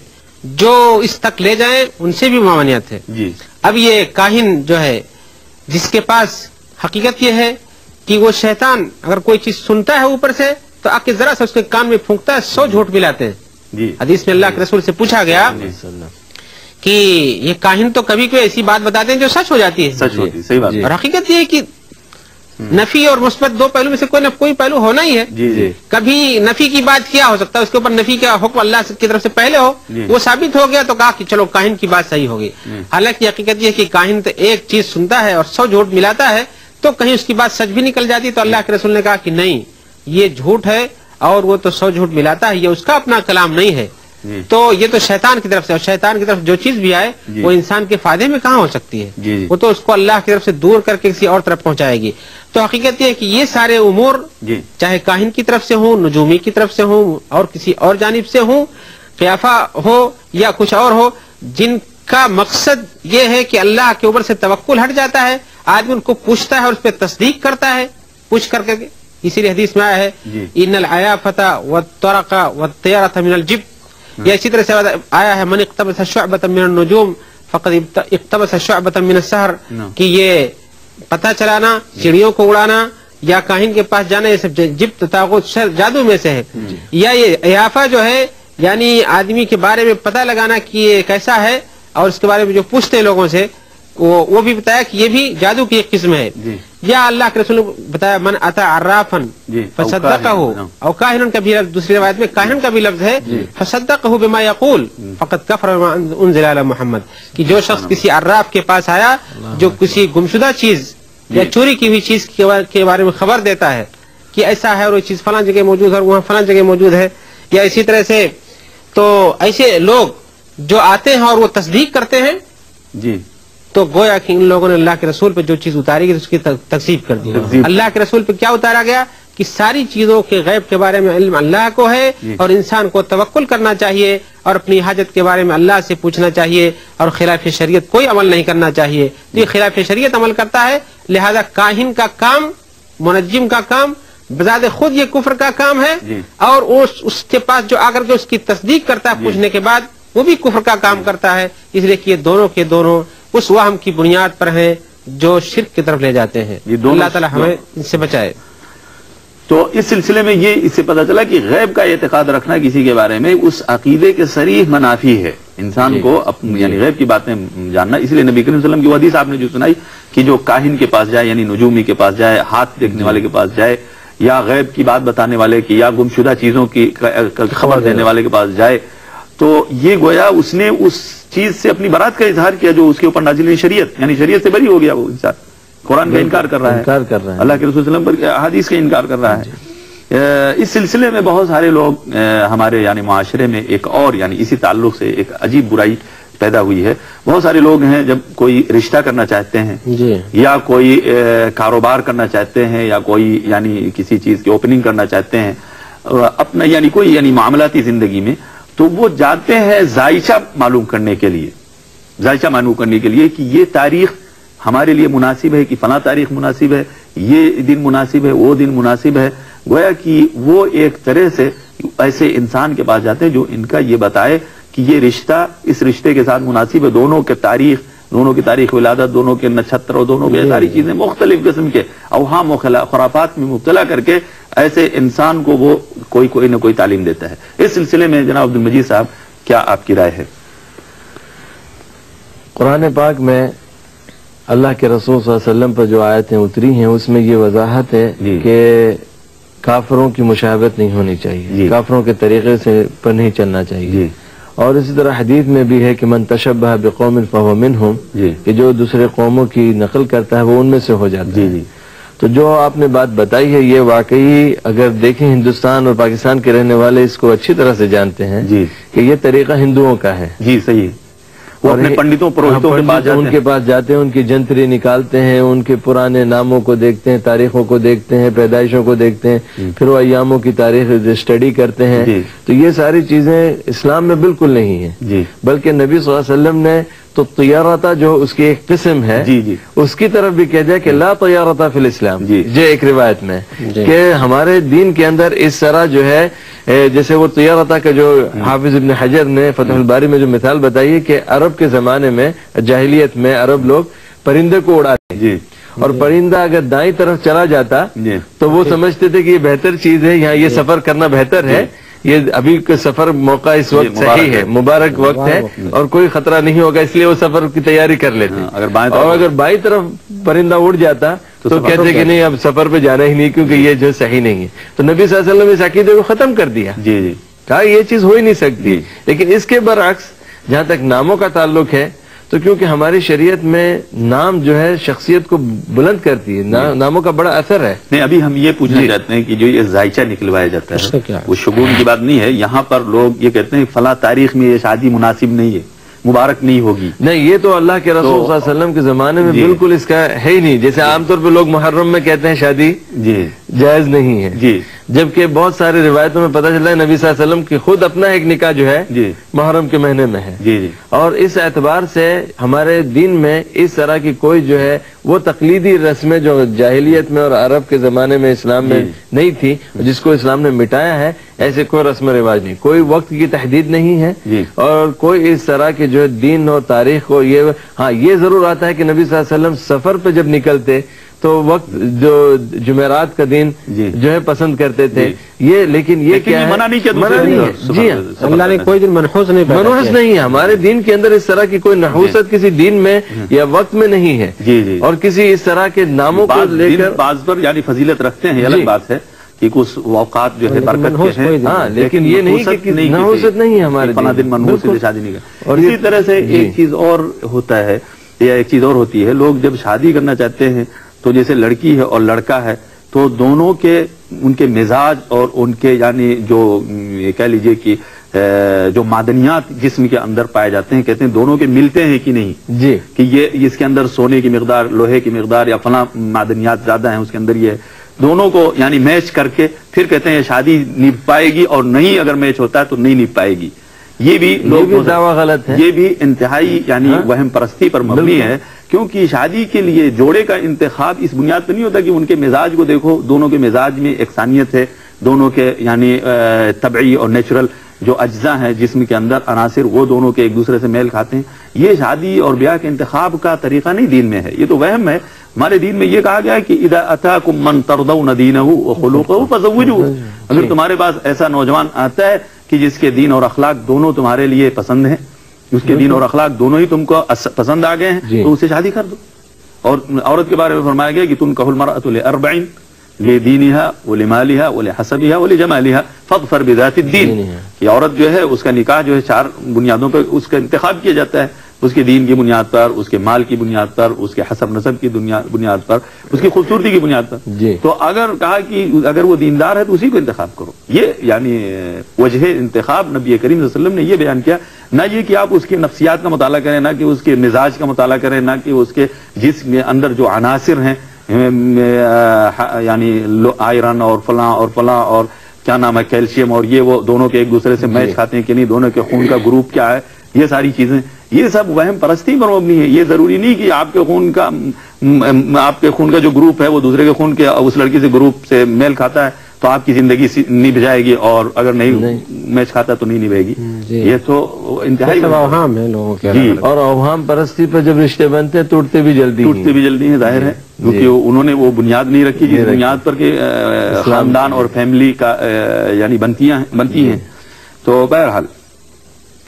[SPEAKER 3] جو اس تک لے جائیں ان سے بھی ممانعت ہے. اب یہ کاہن جو ہے جس کے پاس حقیقت یہ ہے کہ وہ شیطان اگر کوئی چیز سنتا ہے اوپر سے تو آ کے ذرا سا اس کے کان میں پھونکتا ہے, 100 جھوٹ ملاتے ہیں. حدیث میں اللہ کے رسول سے پوچھا گیا کہ یہ کاہن تو کبھی کوئی ایسی بات بتاتے ہیں جو سچ ہو جاتی ہے.
[SPEAKER 2] صحیح بات.
[SPEAKER 3] اور حقیقت یہ ہے کہ نفی اور مثبت دو پہلو میں سے کوئی نہ کوئی پہلو ہونا ہی ہے. کبھی نفی کی بات کیا ہو سکتا ہے, اس کے اوپر نفی کا حکم اللہ کی طرف سے پہلے ہو, وہ ثابت ہو گیا تو کہا کہ چلو کاہن کی بات صحیح ہوگی. حالانکہ حقیقت یہ ہے کہ کاہن تو ایک چیز سنتا ہے اور 100 جھوٹ ملاتا ہے تو کہیں اس کی بات سچ بھی نکل جاتی. تو اللہ کے رسول نے کہا کہ نہیں, یہ جھوٹ ہے اور وہ تو 100 جھوٹ ملاتا ہے, یہ اس کا اپنا کلام نہیں ہے. تو یہ تو شیطان کی طرف سے, اور شیطان کی طرف جو چیز بھی آئے وہ انسان کے فائدے میں کہاں ہو سکتی ہے, وہ تو اس کو اللہ کی طرف سے دور کر کے کسی اور طرف پہنچائے گی. تو حقیقت یہ ہے کہ یہ سارے امور چاہے کاہن کی طرف سے ہوں, نجومی کی طرف سے ہوں اور کسی اور جانب سے ہوں, قیافہ ہو یا کچھ اور ہو, جن کا مقصد یہ ہے کہ اللہ کے اوپر سے توکل ہٹ جاتا ہے, آدمی ان کو پوچھتا ہے اور اس پہ تصدیق کرتا ہے پوچھ کر کے. اسی لیے حدیث میں آیا ہے ان العیافۃ والطرق والطیرۃ من الجبت. یہ اسی طرح سے آیا ہے من اقتبس شعبۃ من النجوم فقد اقتبس شعبۃ من السحر, کہ یہ پتہ چلانا, چڑیوں کو اڑانا یا کاہن کے پاس جانا یہ سب جبت طاغوت جادو میں سے ہے. یا یہ عیافہ جو ہے یعنی آدمی کے بارے میں پتہ لگانا کہ یہ کیسا ہے اور اس کے بارے میں جو پوچھتے ہیں لوگوں سے وہ بھی بتایا کہ یہ بھی جادو کی ایک قسم ہے. یا اللہ کے رسول نے بتایا من اتی عرافا فصدقہ او کاہن کا بھی لفظ, دوسری روایت میں کاہن کا بھی لفظ ہے فصدقہ بما یقول فقد کفر بما انزل علی محمد, کہ جو شخص کسی عراف کے پاس آیا جو کسی گمشدہ چیز یا چوری کی ہوئی چیز کے بارے میں خبر دیتا ہے کہ ایسا ہے اور یہ چیز فلاں جگہ موجود ہے اور وہاں فلاں جگہ موجود ہے, یا اسی طرح سے تو ایسے لوگ جو آتے ہیں اور وہ تصدیق کرتے ہیں تو گویا کہ ان لوگوں نے اللہ کے رسول پہ جو چیز اتاری گئی اس کی تکذیب کر دی. اللہ کے رسول پہ کیا اتارا گیا کہ ساری چیزوں کے غیب کے بارے میں علم اللہ کو ہے اور انسان کو توکل کرنا چاہیے اور اپنی حاجت کے بارے میں اللہ سے پوچھنا چاہیے اور خلاف شریعت کوئی عمل نہیں کرنا چاہیے. یہ خلاف شریعت عمل کرتا ہے, لہذا کاہن کا کام, منجم کا کام بذات خود یہ کفر کا کام ہے, اور اس کے پاس جو آ کر کے اس کی تصدیق کرتا ہے پوچھنے کے بعد وہ بھی کفر کا کام کرتا ہے. اس لیے کہ یہ دونوں کے دونوں اس وہم کی بنیاد پر ہیں جو شرک کی طرف لے جاتے ہیں. اللہ تعالی ہمیں ان سے بچائے.
[SPEAKER 2] تو اس سلسلے میں یہ اس سے پتہ چلا کہ غیب کا اعتقاد رکھنا کسی کے بارے میں اس عقیدے کے صریح منافی ہے انسان کو یعنی غیب کی باتیں جاننا. اس لیے نبی کریم صلی اللہ علیہ وسلم کی حدیث آپ نے جو سنائی کہ جو کاہن کے پاس جائے یعنی نجومی کے پاس جائے, ہاتھ دیکھنے والے کے پاس جائے, یا غیب کی بات بتانے والے کی یا گمشدہ چیزوں کی خبر دینے والے کے پاس جائے, تو یہ گویا اس نے اس چیز سے اپنی برات کا اظہار کیا جو اس کے اوپر نازل ہوئی شریعت, یعنی شریعت سے بری ہو گیا. وہ انسان قرآن کا انکار کر رہا ہے, اللہ کے رسول صلی اللہ علیہ وسلم پر حدیث کا انکار کر رہا ہے. اس سلسلے میں بہت سارے لوگ ہمارے یعنی معاشرے میں ایک اور یعنی اسی تعلق سے ایک عجیب برائی پیدا ہوئی ہے. بہت سارے لوگ ہیں جب کوئی رشتہ کرنا چاہتے ہیں یا کوئی کاروبار کرنا چاہتے ہیں یا کوئی یعنی کسی چیز کی اوپننگ کرنا چاہتے ہیں اپنا یعنی کوئی یعنی معاملاتی زندگی میں, تو وہ جاتے ہیں ذائچہ معلوم کرنے کے لیے کہ یہ تاریخ ہمارے لیے مناسب ہے کہ فلاں تاریخ مناسب ہے, یہ دن مناسب ہے, وہ دن مناسب ہے. گویا کہ وہ ایک طرح سے ایسے انسان کے پاس جاتے ہیں جو ان کا یہ بتائے کہ یہ رشتہ اس رشتے کے ساتھ مناسب ہے. دونوں کی تاریخ ولادت، دونوں کے نچھتر اور دونوں کے ساری چیزیں مختلف قسم کے اوہام و خرافات میں مبتلا کر کے ایسے انسان کو وہ کوئی نہ کوئی تعلیم دیتا ہے. اس سلسلے میں جناب عبد المجید صاحب کیا آپ کی رائے ہے؟
[SPEAKER 1] قرآن پاک میں اللہ کے رسول صلی اللہ علیہ وسلم پر جو آیتیں اتری ہیں اس میں یہ وضاحت ہے کہ کافروں کی مشابہت نہیں ہونی چاہیے، کافروں کے طریقے سے پر نہیں چلنا چاہیے. اور اسی طرح حدیث میں بھی ہے کہ من تشبہ بقوم فہو منہم، کہ جو دوسرے قوموں کی نقل کرتا ہے وہ ان میں سے ہو جاتا ہے. تو جو آپ نے بات بتائی ہے یہ واقعی اگر دیکھیں ہندوستان اور پاکستان کے رہنے والے اس کو اچھی طرح سے جانتے ہیں کہ یہ طریقہ ہندوؤں کا ہے.
[SPEAKER 2] جی صحیح. وہ اپنے پنڈتوں پروہتوں کے پاس
[SPEAKER 1] ان کے پاس جاتے ہیں، ان کی جنتری نکالتے ہیں، ان کے پرانے ناموں کو دیکھتے ہیں، تاریخوں کو دیکھتے ہیں، پیدائشوں کو دیکھتے ہیں، پھر وہ ایاموں کی تاریخ اسٹڈی کرتے ہیں. تو یہ ساری چیزیں اسلام میں بالکل نہیں ہیں، بلکہ نبی صلی اللہ علیہ وسلم نے تو طیارتا جو اس کی ایک قسم ہے اس کی طرف بھی کہہ دیا کہ لا طیارتا فی الاسلام. جو ایک روایت میں کہ ہمارے دین کے اندر اس طرح جو ہے جیسے وہ طیارتا کا جو حافظ ابن حجر نے فتح الباری میں جو مثال بتائی ہے کہ عرب کے زمانے میں جاہلیت میں عرب لوگ پرندے کو اڑاتے ہیں اور پرندہ اگر دائیں طرف چلا جاتا تو وہ سمجھتے تھے کہ یہ بہتر چیز ہے، یہاں یہ سفر کرنا بہتر ہے، یہ ابھی کا سفر موقع اس وقت صحیح ہے، مبارک وقت ہے اور کوئی خطرہ نہیں ہوگا، اس لیے وہ سفر کی تیاری کر لیتے. اور اگر بائیں طرف پرندہ اڑ جاتا تو کہتے کہ نہیں اب سفر پہ جانا ہی نہیں کیونکہ یہ جو صحیح نہیں ہے. تو نبی صلی اللہ علیہ وسلم اس عقیدے کو ختم کر دیا، کہا یہ چیز ہو ہی نہیں سکتی. لیکن اس کے برعکس جہاں تک ناموں کا تعلق ہے تو کیونکہ ہماری شریعت میں نام جو ہے شخصیت کو بلند کرتی ہے، ناموں کا بڑا اثر ہے.
[SPEAKER 2] نہیں ابھی ہم یہ پوچھنا چاہتے ہیں کہ جو یہ ذائچہ نکلوایا جاتا ہے وہ شگون کی بات نہیں ہے. یہاں پر لوگ یہ کہتے ہیں فلاں تاریخ میں یہ شادی مناسب نہیں ہے، مبارک نہیں ہوگی.
[SPEAKER 1] نہیں، یہ تو اللہ کے رسول صلی اللہ علیہ وسلم کے زمانے میں بالکل اس کا ہے ہی نہیں. جیسے عام طور پہ لوگ محرم میں کہتے ہیں شادی جائز نہیں ہے، جبکہ بہت ساری روایتوں میں پتہ چلا ہے نبی صلی اللہ علیہ وسلم کی خود اپنا ایک نکاح جو ہے محرم کے مہینے میں ہے. اور اس اعتبار سے ہمارے دین میں اس طرح کی کوئی جو ہے وہ تقلیدی رسمیں جو جاہلیت میں اور عرب کے زمانے میں اسلام میں نہیں تھی جس کو اسلام نے مٹایا ہے، ایسے کوئی رسم و رواج نہیں، کوئی وقت کی تحدید نہیں ہے اور کوئی اس طرح کے جو دین اور تاریخ کو یہ ضرور آتا ہے کہ نبی صلی اللہ علیہ وسلم سفر پہ جب نکلتے تو وقت جو جمعرات کا دن جو ہے پسند کرتے تھے. یہ لیکن یہ کیا ہے، منع نہیں ہے. جی
[SPEAKER 3] اللہ نے کوئی دن منحوس
[SPEAKER 1] نہیں ہے. ہمارے دین کے اندر اس طرح کی کوئی نحوست کسی دین میں یا وقت میں نہیں ہے اور کسی اس طرح کے ناموں کو لے کر
[SPEAKER 2] بعض پر یعنی فضیلت رکھتے ہیں، الگ بات ہے کہ کچھ اوقات جو ہے برکت کے ہیں.
[SPEAKER 1] ہاں لیکن یہ نہیں کہ نحوست نہیں ہے ہمارے
[SPEAKER 2] فلاں دن منحوس سے شادی نہیں کرتے. اور اسی طرح سے ایک چیز اور ہوتا ہے یا ایک چیز اور ہوتی ہے، لوگ جب شادی کرنا چاہتے ہیں تو جیسے لڑکی ہے اور لڑکا ہے تو دونوں کے ان کے مزاج اور ان کے یعنی جو کہہ لیجئے کہ جو معدنیات جسم کے اندر پائے جاتے ہیں، کہتے ہیں دونوں کے ملتے ہیں کہ نہیں، کہ یہ اس کے اندر سونے کی مقدار، لوہے کی مقدار یا فلاں معدنیات زیادہ ہیں اس کے اندر، یہ دونوں کو یعنی میچ کر کے پھر کہتے ہیں شادی نبھ پائے گی، اور نہیں اگر میچ ہوتا ہے تو نہیں نبھ پائے گی. یہ بھی
[SPEAKER 1] دعویٰ غلط ہے،
[SPEAKER 2] یہ بھی انتہائی یعنی وہم پرستی پر مبنی ہے. کیونکہ شادی کے لیے جوڑے کا انتخاب اس بنیاد پر نہیں ہوتا کہ ان کے مزاج کو دیکھو، دونوں کے مزاج میں یکسانیت ہے، دونوں کے یعنی طبعی اور نیچرل جو اجزاء ہیں جسم کے اندر عناصر وہ دونوں کے ایک دوسرے سے میل کھاتے ہیں. یہ شادی اور بیاہ کے انتخاب کا طریقہ نہیں دین میں ہے، یہ تو وہم ہے. ہمارے دین میں یہ کہا گیا ہے کہ اذا اتاکم من ترضون دینہ وخلقہ فزوجوہ. اگر تمہارے پاس ایسا نوجوان آتا ہے کہ جس کے دین اور اخلاق دونوں تمہارے لیے پسند ہیں، اس کے دین اور اخلاق دونوں ہی تم کو پسند آ گئے ہیں تو اسے شادی کر دو. اور عورت کے بارے میں فرمایا گیا کہ تنکح المرأۃ لأربع لدینها ولمالها ولحسبها ولجمالها فاظفر بذات الدین. یہ عورت جو ہے اس کا نکاح جو ہے 4 بنیادوں پر اس کا انتخاب کیا جاتا ہے، اس کے دین کی بنیاد پر، اس کے مال کی بنیاد پر، اس کے حسب نسب کی بنیاد پر، اس کی خوبصورتی کی بنیاد پر. تو اگر کہا کہ اگر وہ دیندار ہے تو اسی کو انتخاب کرو. یہ یعنی وجہ انتخاب نبی کریم صلی اللہ علیہ وسلم نے یہ بیان کیا، نہ یہ کہ آپ اس کے نفسیات کا مطالعہ کریں، نہ کہ اس کے مزاج کا مطالعہ کریں، نہ کہ اس کے جسم کے اندر جو عناصر ہیں یعنی آئرن اور فلاں اور کیا نام ہے کیلشیم اور یہ وہ دونوں کے ایک دوسرے سے میچ کھاتے ہیں کہ نہیں، دونوں کے خون کا گروپ کیا ہے، یہ ساری چیزیں یہ سب وہم پرستی پر مبنی ہے. یہ ضروری نہیں کہ آپ کے خون کا جو گروپ ہے وہ دوسرے کے خون کے اس لڑکی سے گروپ سے میل کھاتا ہے تو آپ کی زندگی نبھ جائے گی، اور اگر نہیں میچ کھاتا تو نہیں نبھے گی. یہ تو انتہائی
[SPEAKER 3] اوہام ہے لوگوں کے.
[SPEAKER 2] جی،
[SPEAKER 1] اور اوہام پرستی پر جب رشتے بنتے ہیں ٹوٹتے بھی جلدی
[SPEAKER 2] ہیں، ظاہر ہے، کیونکہ انہوں نے وہ بنیاد نہیں رکھی جس بنیاد پر کہ خاندان اور فیملی کا یعنی بنتی ہیں. تو بہرحال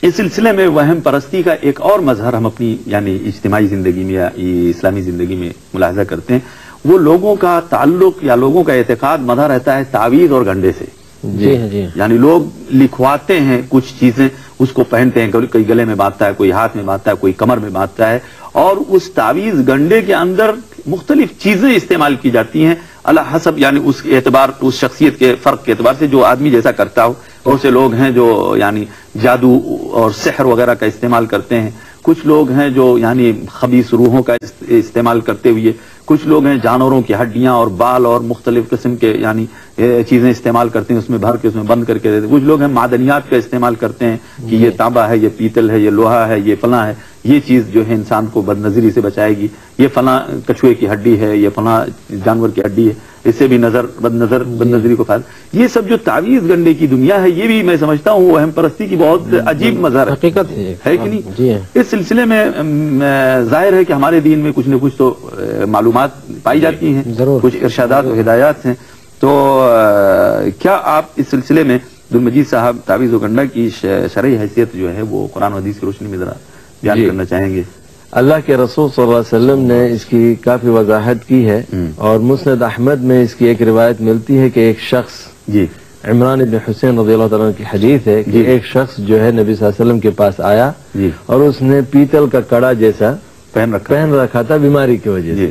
[SPEAKER 2] اس سلسلے میں وہم پرستی کا ایک اور مظہر ہم اپنی یعنی اجتماعی زندگی میں یا اسلامی زندگی میں ملاحظہ کرتے ہیں. وہ لوگوں کا تعلق یا لوگوں کا اعتقاد مدہ رہتا ہے تعویذ اور گنڈے سے.
[SPEAKER 3] جی،
[SPEAKER 2] یعنی لوگ لکھواتے ہیں کچھ چیزیں، اس کو پہنتے ہیں، کوئی گلے میں باندھتا ہے، کوئی ہاتھ میں باندھتا ہے، کوئی کمر میں باندھتا ہے، اور اس تعویذ گنڈے کے اندر مختلف چیزیں استعمال کی جاتی ہیں اللہ حسب یعنی اس اعتبار، اس شخصیت کے فرق کے اعتبار سے جو آدمی جیسا کرتا ہو. بہت سے لوگ ہیں جو یعنی جادو اور سحر وغیرہ کا استعمال کرتے ہیں، کچھ لوگ ہیں جو یعنی خبیث روحوں کا استعمال کرتے ہوئے، کچھ لوگ ہیں جانوروں کی ہڈیاں اور بال اور مختلف قسم کے یعنی چیزیں استعمال کرتے ہیں، اس میں بھر کے اس میں بند کر کے دیتے ہیں. کچھ لوگ ہیں معدنیات کا استعمال کرتے ہیں کہ یہ تانبا ہے، یہ پیتل ہے، یہ لوہا ہے، یہ فلاں ہے، یہ چیز جو ہے انسان کو بد نظری سے بچائے گی، یہ فلاں کچھوے کی ہڈی ہے، یہ فلاں جانور کی ہڈی ہے، اس سے بھی بد نظری کو فائدہ. یہ سب جو تعویذ گنڈے کی دنیا ہے، یہ بھی میں سمجھتا ہوں وہم پرستی کی بہت عجیب مظہر ہے،
[SPEAKER 3] حقیقت
[SPEAKER 2] ہے کہ نہیں؟ اس سلسلے میں ظاہر ہے کہ ہمارے دین میں کچھ نہ کچھ تو معلومات پائی جاتی ہیں، کچھ ارشادات و ہدایات ہیں. تو کیا آپ اس سلسلے میں عبدالمجید صاحب تعویذ و گنڈا کی شرعی حیثیت جو ہے وہ قرآن و حدیث کی روشنی میں ذرا بیان کرنا چاہیں گے؟
[SPEAKER 1] اللہ کے رسول صلی اللہ علیہ وسلم نے اس کی کافی وضاحت کی ہے، اور مسند احمد میں اس کی ایک روایت ملتی ہے کہ ایک شخص،
[SPEAKER 2] جی،
[SPEAKER 1] عمران ابن حسین رضی اللہ تعالیٰ کی حدیث ہے کہ ایک شخص جو ہے نبی صلی اللہ علیہ وسلم کے پاس آیا اور اس نے پیتل کا کڑا جیسا پہن رکھا تھا بیماری کی وجہ سے.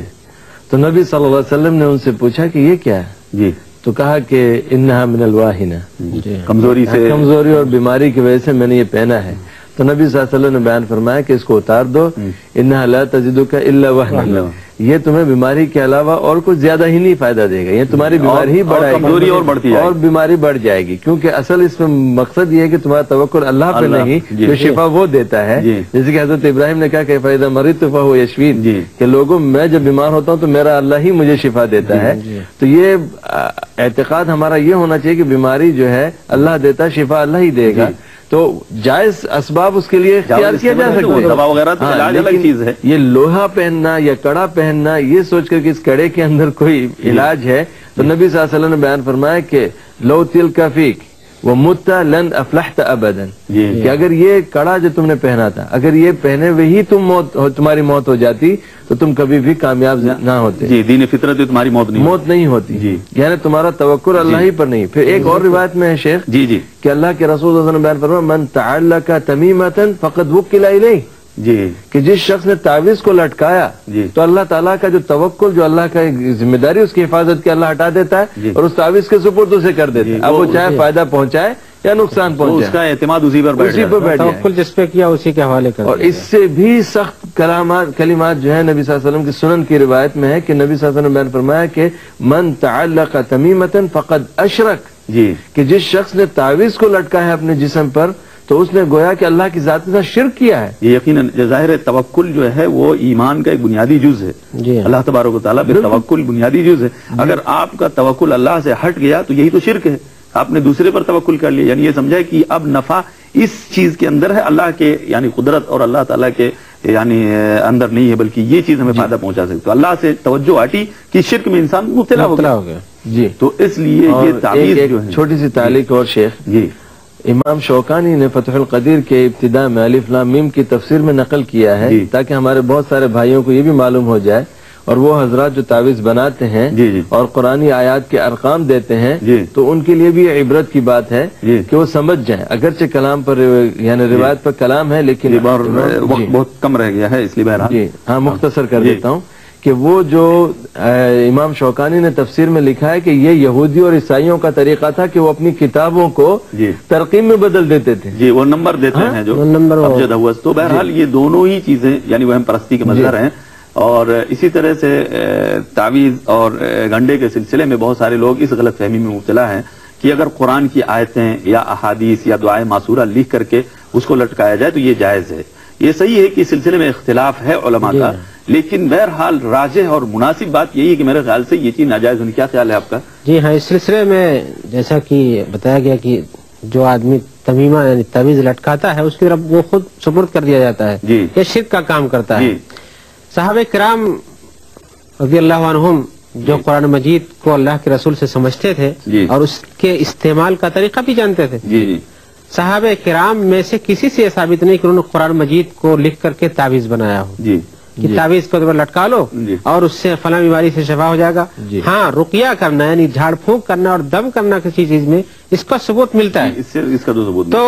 [SPEAKER 1] تو نبی صلی اللہ علیہ وسلم نے ان سے پوچھا کہ یہ کیا ہے؟ تو کہا کہ انہا من الواہنہ، کمزوری اور بیماری کی وجہ سے میں نے یہ پہنا ہے. تو نبی صلی اللہ علیہ وسلم نے بیان فرمایا کہ اس کو اتار دو، انہا لا تزدک الا وہنا، یہ تمہیں بیماری کے علاوہ اور کچھ زیادہ ہی نہیں فائدہ دے گا، یہ تمہاری بیماری ہی بڑھائے گی اور بیماری بڑھ جائے گی. کیونکہ اصل اس میں مقصد یہ ہے کہ تمہارا توکل اللہ پہ نہیں، جو شفا وہ دیتا ہے. جیسے کہ حضرت ابراہیم نے کہا کہ فَإِذَا مَرِضْتُ فَهُوَ يَشْفِينِ، کہ لوگوں میں جب بیمار ہوتا ہوں تو میرا اللہ ہی مجھے شفا دیتا ہے. تو یہ اعتقاد ہمارا یہ ہونا چاہیے کہ بیماری جو ہے اللہ دیتا ہے، شفا اللہ ہی دے گا. تو جائز اسباب اس کے لیے اختیار کیا جا سکتا ہے،
[SPEAKER 2] دوا وغیرہ تو علاج الگ چیز ہے.
[SPEAKER 1] یہ لوہا پہننا یا کڑا پہننا یہ سوچ کر کہ اس کڑے کے اندر کوئی علاج ہے، تو نبی صلی اللہ علیہ وسلم نے بیان فرمایا کہ لو تلک فیک ومت لن افلحت ابدا، کہ اگر یہ کڑا جو تم نے پہنا تھا، اگر یہ پہنے ہوئے ہی تمہاری موت ہو جاتی تو تم کبھی بھی کامیاب نہ ہوتے.
[SPEAKER 2] جی، دین فطرت تمہاری موت نہیں
[SPEAKER 1] ہوتی، یعنی تمہارا توکل اللہ ہی پر نہیں. پھر ایک اور روایت میں ہے شیخ کہ اللہ کے رسول صلی اللہ علیہ وسلم بیان فرمایا من تعلق تمیمۃ فقد وکل الیہ، کہ جس شخص نے تعویذ کو لٹکایا تو اللہ تعالیٰ کا جو توکل، جو اللہ کا ذمہ داری اس کی حفاظت کی، اللہ ہٹا دیتا ہے اور اس تعویذ کے سپرد اسے کر دیتا ہے. اب وہ چاہے فائدہ پہنچائے یا نقصان پہنچائے،
[SPEAKER 2] اس کا اعتماد اسی پر بیٹھ
[SPEAKER 3] جائے، توکل جس پہ کیا اسی کے حوالے کر.
[SPEAKER 1] اور اس سے بھی سخت کلمات جو ہے نبی صلی اللہ علیہ وسلم کی سنن کی روایت میں ہے کہ نبی صلی اللہ علیہ وسلم نے بیان فرمایا کہ من تعلق تمیمۃ فقد اشرک، کہ جس شخص نے تعویذ کو لٹکا ہے اپنے جسم پر تو اس نے گویا کہ اللہ کی ذات کے ساتھ شرک کیا ہے.
[SPEAKER 2] یہ یقیناً ظاہر توکل جو ہے وہ ایمان کا ایک بنیادی جز ہے. اللہ تبارک و تعالیٰ بے توکل بنیادی جز ہے. اگر آپ کا توکل اللہ سے ہٹ گیا تو یہی تو شرک ہے، آپ نے دوسرے پر توکل کر لیا، یعنی یہ سمجھا کہ اب نفع اس چیز کے اندر ہے، اللہ کے یعنی قدرت اور اللہ تعالیٰ کے یعنی اندر نہیں ہے، بلکہ یہ چیز ہمیں فائدہ پہنچا سکتی. تو اللہ سے توجہ ہٹی کہ شرک میں انسان مبتلا ہو گیا. تو اس لیے یہ تعویذ جو ہے.
[SPEAKER 1] چھوٹی سی تعلیق اور شیخ، امام شوکانی نے فتح القدیر کے ابتداء میں الف لام میم کی تفسیر میں نقل کیا ہے تاکہ ہمارے بہت سارے بھائیوں کو یہ بھی معلوم ہو جائے، اور وہ حضرات جو تعویذ بناتے ہیں اور قرآنی آیات کے ارقام دیتے ہیں تو ان کے لیے بھی عبرت کی بات ہے کہ وہ سمجھ جائیں. اگرچہ کلام پر یعنی روایت پر کلام ہے لیکن
[SPEAKER 2] وقت بہت کم رہ گیا ہے، اس لیے
[SPEAKER 1] ہاں مختصر کر دیتا ہوں کہ وہ جو امام شوکانی نے تفسیر میں لکھا ہے کہ یہ یہودی اور عیسائیوں کا طریقہ تھا کہ وہ اپنی کتابوں کو ترقیم میں بدل دیتے تھے،
[SPEAKER 2] وہ نمبر دیتے ہیں جو ابجد ہوس. تو بہرحال یہ دونوں ہی چیزیں یعنی وہم پرستی کے مظہر ہیں. اور اسی طرح سے تعویذ اور گنڈے کے سلسلے میں بہت سارے لوگ اس غلط فہمی میں مبتلا ہیں کہ اگر قرآن کی آیتیں یا احادیث یا دعائیں معصورہ لکھ کر کے اس کو لٹکایا جائے تو یہ جائز ہے. یہ صحیح ہے کہ سلسلے میں اختلاف ہے علماء کا، لیکن بہرحال راجح اور مناسب بات یہی ہے کہ میرے خیال سے یہ چیز ناجائز ہونی. کیا خیال ہے آپ کا؟
[SPEAKER 3] جی ہاں، اس سلسلے میں جیسا کہ بتایا گیا کہ جو آدمی تمیمہ یعنی تعویذ لٹکاتا ہے اس کی طرف وہ خود سپرد کر دیا جاتا ہے، یہ شرک کا کام کرتا ہے. صحابہ کرام رضی اللہ عنہم جو قرآن مجید کو اللہ کے رسول سے سمجھتے تھے اور اس کے استعمال کا طریقہ بھی جانتے تھے. صحابہ کرام میں سے کسی سے یہ ثابت نہیں کہ انہوں نے قرآن مجید کو لکھ کر کے تعویذ بنایا ہو کہ تعویذ کو لٹکا لو اور اس سے فلاں بیماری سے شفا ہو جائے گا. ہاں، رقیہ کرنا یعنی جھاڑ پھونک کرنا اور دم کرنا کسی چیز میں اس کا ثبوت ملتا ہے.
[SPEAKER 2] اس کا تو ثبوت
[SPEAKER 3] تو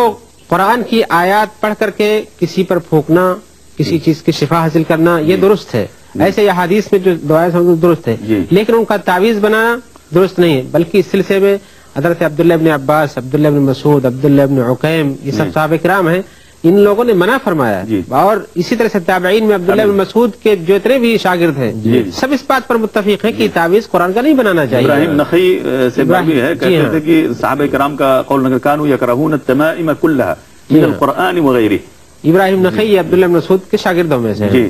[SPEAKER 3] قرآن کی آیات پڑھ کر کے کسی پر پھونکنا، کسی چیز کی شفا حاصل کرنا یہ درست ہے. ایسے یہ حدیث میں جو دعائیں درست ہے، لیکن ان کا تعویذ بنانا درست نہیں ہے. بلکہ اس سلسلے میں حضرت عبداللہ ابن عباس، عبداللہ ابن مسعود، عبداللہ ابن عقیم، یہ سب صحابہ کرام ہیں، ان لوگوں نے منع فرمایا ہے. اور اسی طرح سے تابعین میں عبداللہ ابن مسعود کے جو اتنے بھی شاگرد ہیں سب اس بات پر متفق ہیں کہ تعویذ قرآن کا نہیں بنانا چاہیے.
[SPEAKER 2] ابراہیم نخعی سے بھی ہے، کہتے تھے کہ صحابہ کرام کا قول کانوا یکرہون التمائم کلھا من القرآن وغیرہ.
[SPEAKER 3] ابراہیم نخعی عبداللہ ابن مسعود کے شاگردوں میں سے ہیں.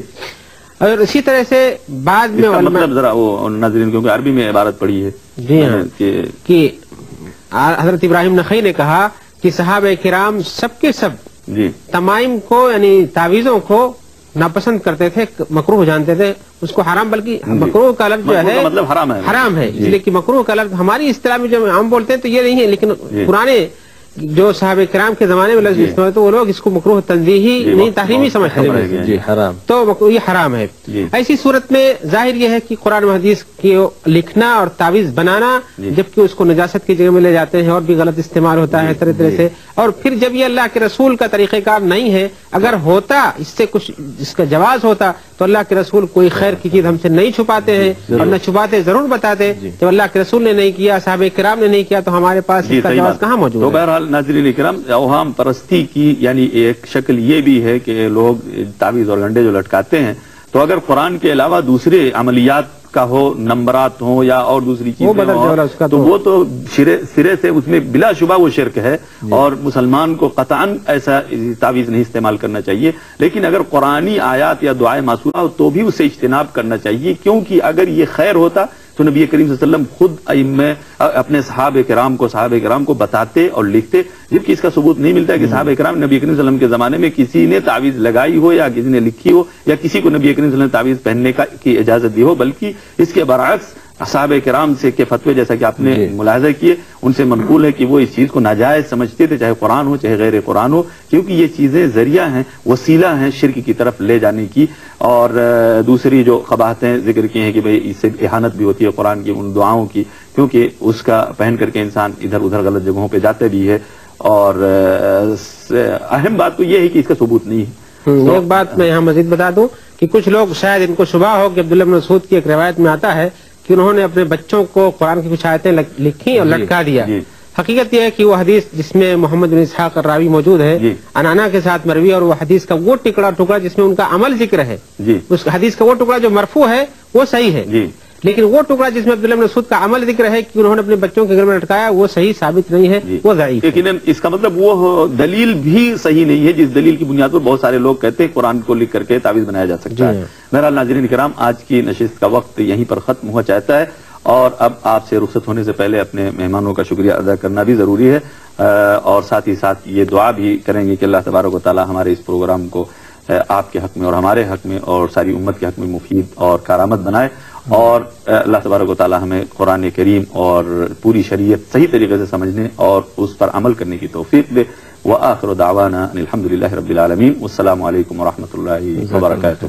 [SPEAKER 3] اور اسی طرح سے بعد میں
[SPEAKER 2] مطلب ذرا وہ ناظرین کیونکہ عربی میں عبارت پڑھی ہے.
[SPEAKER 3] جی ہاں، کہ حضرت ابراہیم نخعی نے کہا کہ صحابہ کرام سب کے سب تمائم کو یعنی تعویذوں کو ناپسند کرتے تھے، مکروہ جانتے تھے، اس کو حرام، بلکہ مکروہ کا لفظ جو ہے
[SPEAKER 2] مطلب
[SPEAKER 3] حرام ہے، اس لیے کہ مکروہ کا لفظ ہماری اصطلاح میں جو ہم بولتے ہیں تو یہ نہیں ہے، لیکن پرانے جو صحابہ کرام کے زمانے میں لفظ استعمال تو وہ لوگ اس کو مکروہ تنزیہی نہیں تحریمی سمجھتے ہیں،
[SPEAKER 1] حرام،
[SPEAKER 3] تو یہ حرام ہے. ایسی صورت میں ظاہر یہ ہے کہ قرآن و حدیث کی لکھنا اور تعویذ بنانا جبکہ اس کو نجاست کی جگہ میں لے جاتے ہیں اور بھی غلط استعمال ہوتا ہے طرح طرح سے. اور پھر جب یہ اللہ کے رسول کا طریقہ کار نہیں ہے، اگر ہوتا اس سے کچھ اس کا جواز ہوتا تو اللہ کے رسول کوئی خیر کی چیز ہم سے نہیں چھپاتے ہیں، اور نہ چھپاتے ضرور بتاتے. جب اللہ کے رسول نے نہیں کیا، صحابہ کرام نے نہیں کیا، تو ہمارے پاس اس کا جواز کہاں موجود ہے؟
[SPEAKER 2] تو بہرحال ناظرین کرام، اوہام پرستی کی یعنی ایک شکل یہ بھی ہے کہ لوگ تعویذ اور گنڈے جو لٹکاتے ہیں، تو اگر قرآن کے علاوہ دوسرے عملیات کا ہو، نمبرات ہوں یا اور دوسری چیزیں ہوں تو وہ تو سرے سے اس میں بلا شبہ وہ شرک ہے، اور مسلمان کو قطعاً ایسا تعویذ نہیں استعمال کرنا چاہیے. لیکن اگر قرآنی آیات یا دعائیں معصورہ ہو تو بھی اسے اجتناب کرنا چاہیے، کیونکہ اگر یہ خیر ہوتا تو نبی کریم صلی اللہ علیہ وسلم خود ائمہ اپنے صحابہ کرام کو بتاتے اور لکھتے، جبکہ اس کا ثبوت نہیں ملتا ہے کہ صحابہ کرام نبی کریم صلی اللہ علیہ وسلم کے زمانے میں کسی نے تعویذ لگائی ہو یا کسی نے لکھی ہو یا کسی کو نبی کریم صلی اللہ علیہ وسلم تعویذ پہننے کی اجازت دی ہو، بلکہ اس کے برعکس صحابہ کرام سے کے فتوے جیسا کہ آپ نے ملاحظہ کیے ان سے منقول ہے کہ وہ اس چیز کو ناجائز سمجھتے تھے، چاہے قرآن ہو چاہے غیر قرآن ہو، کیونکہ یہ چیزیں ذریعہ ہیں، وسیلہ ہیں شرک کی طرف لے جانے کی. اور دوسری جو قباحتیں ذکر کی ہیں کہ بھئی اس سے اہانت بھی ہوتی ہے قرآن کی ان دعاؤں کی، کیونکہ اس کا پہن کر کے انسان ادھر ادھر غلط جگہوں پہ جاتے بھی ہے. اور اہم بات تو یہ ہے کہ اس کا ثبوت نہیں ہے.
[SPEAKER 3] ایک بات میں یہاں مزید بتا دوں کہ کچھ لوگ شاید ان کو شبہ ہو کہ عبداللہ بن مسعود کی ایک روایت میں آتا ہے کہ انہوں نے اپنے بچوں کو قرآن کی کچھ آیتیں لکھی اور لٹکا دیا. حقیقت یہ ہے کہ وہ حدیث جس میں محمد بن اسحاق الراوی موجود ہے انانا کے ساتھ مروی، اور وہ حدیث کا وہ ٹکڑا جس میں ان کا عمل ذکر ہے، اس حدیث کا وہ ٹکڑا جو مرفوع ہے وہ صحیح ہے، لیکن وہ ٹکڑا جس میں عبداللہ بن مسعود کا عمل ذکر ہے کہ انہوں نے اپنے بچوں کے گھر میں لٹکایا وہ صحیح ثابت نہیں ہے، وہ ضعیف ہے.
[SPEAKER 2] لیکن اس کا مطلب وہ دلیل بھی صحیح نہیں ہے جس دلیل کی بنیاد پر بہت سارے لوگ کہتے ہیں قرآن کو لکھ کر کے تعویذ بنایا جا سکتا ہے. بہرحال ناظرین کرام، آج کی نشست کا وقت یہیں پر ختم ہوا چاہتا ہے، اور اب آپ سے رخصت ہونے سے پہلے اپنے مہمانوں کا شکریہ ادا کرنا بھی ضروری ہے، اور ساتھ ہی ساتھ یہ دعا بھی کریں گے کہ اللہ تبارک و تعالی ہمارے اس پروگرام کو آپ کے حق میں اور ہمارے حق میں اور ساری امت کے حق میں مفید اور کارآمد بنائے، اور اللہ تبارک و تعالی ہمیں قرآن کریم اور پوری شریعت صحیح طریقے سے سمجھنے اور اس پر عمل کرنے کی توفیق دے. وآخر دعوانا ان الحمد للہ رب العالمین، والسلام علیکم ورحمۃ اللہ وبرکاتہ.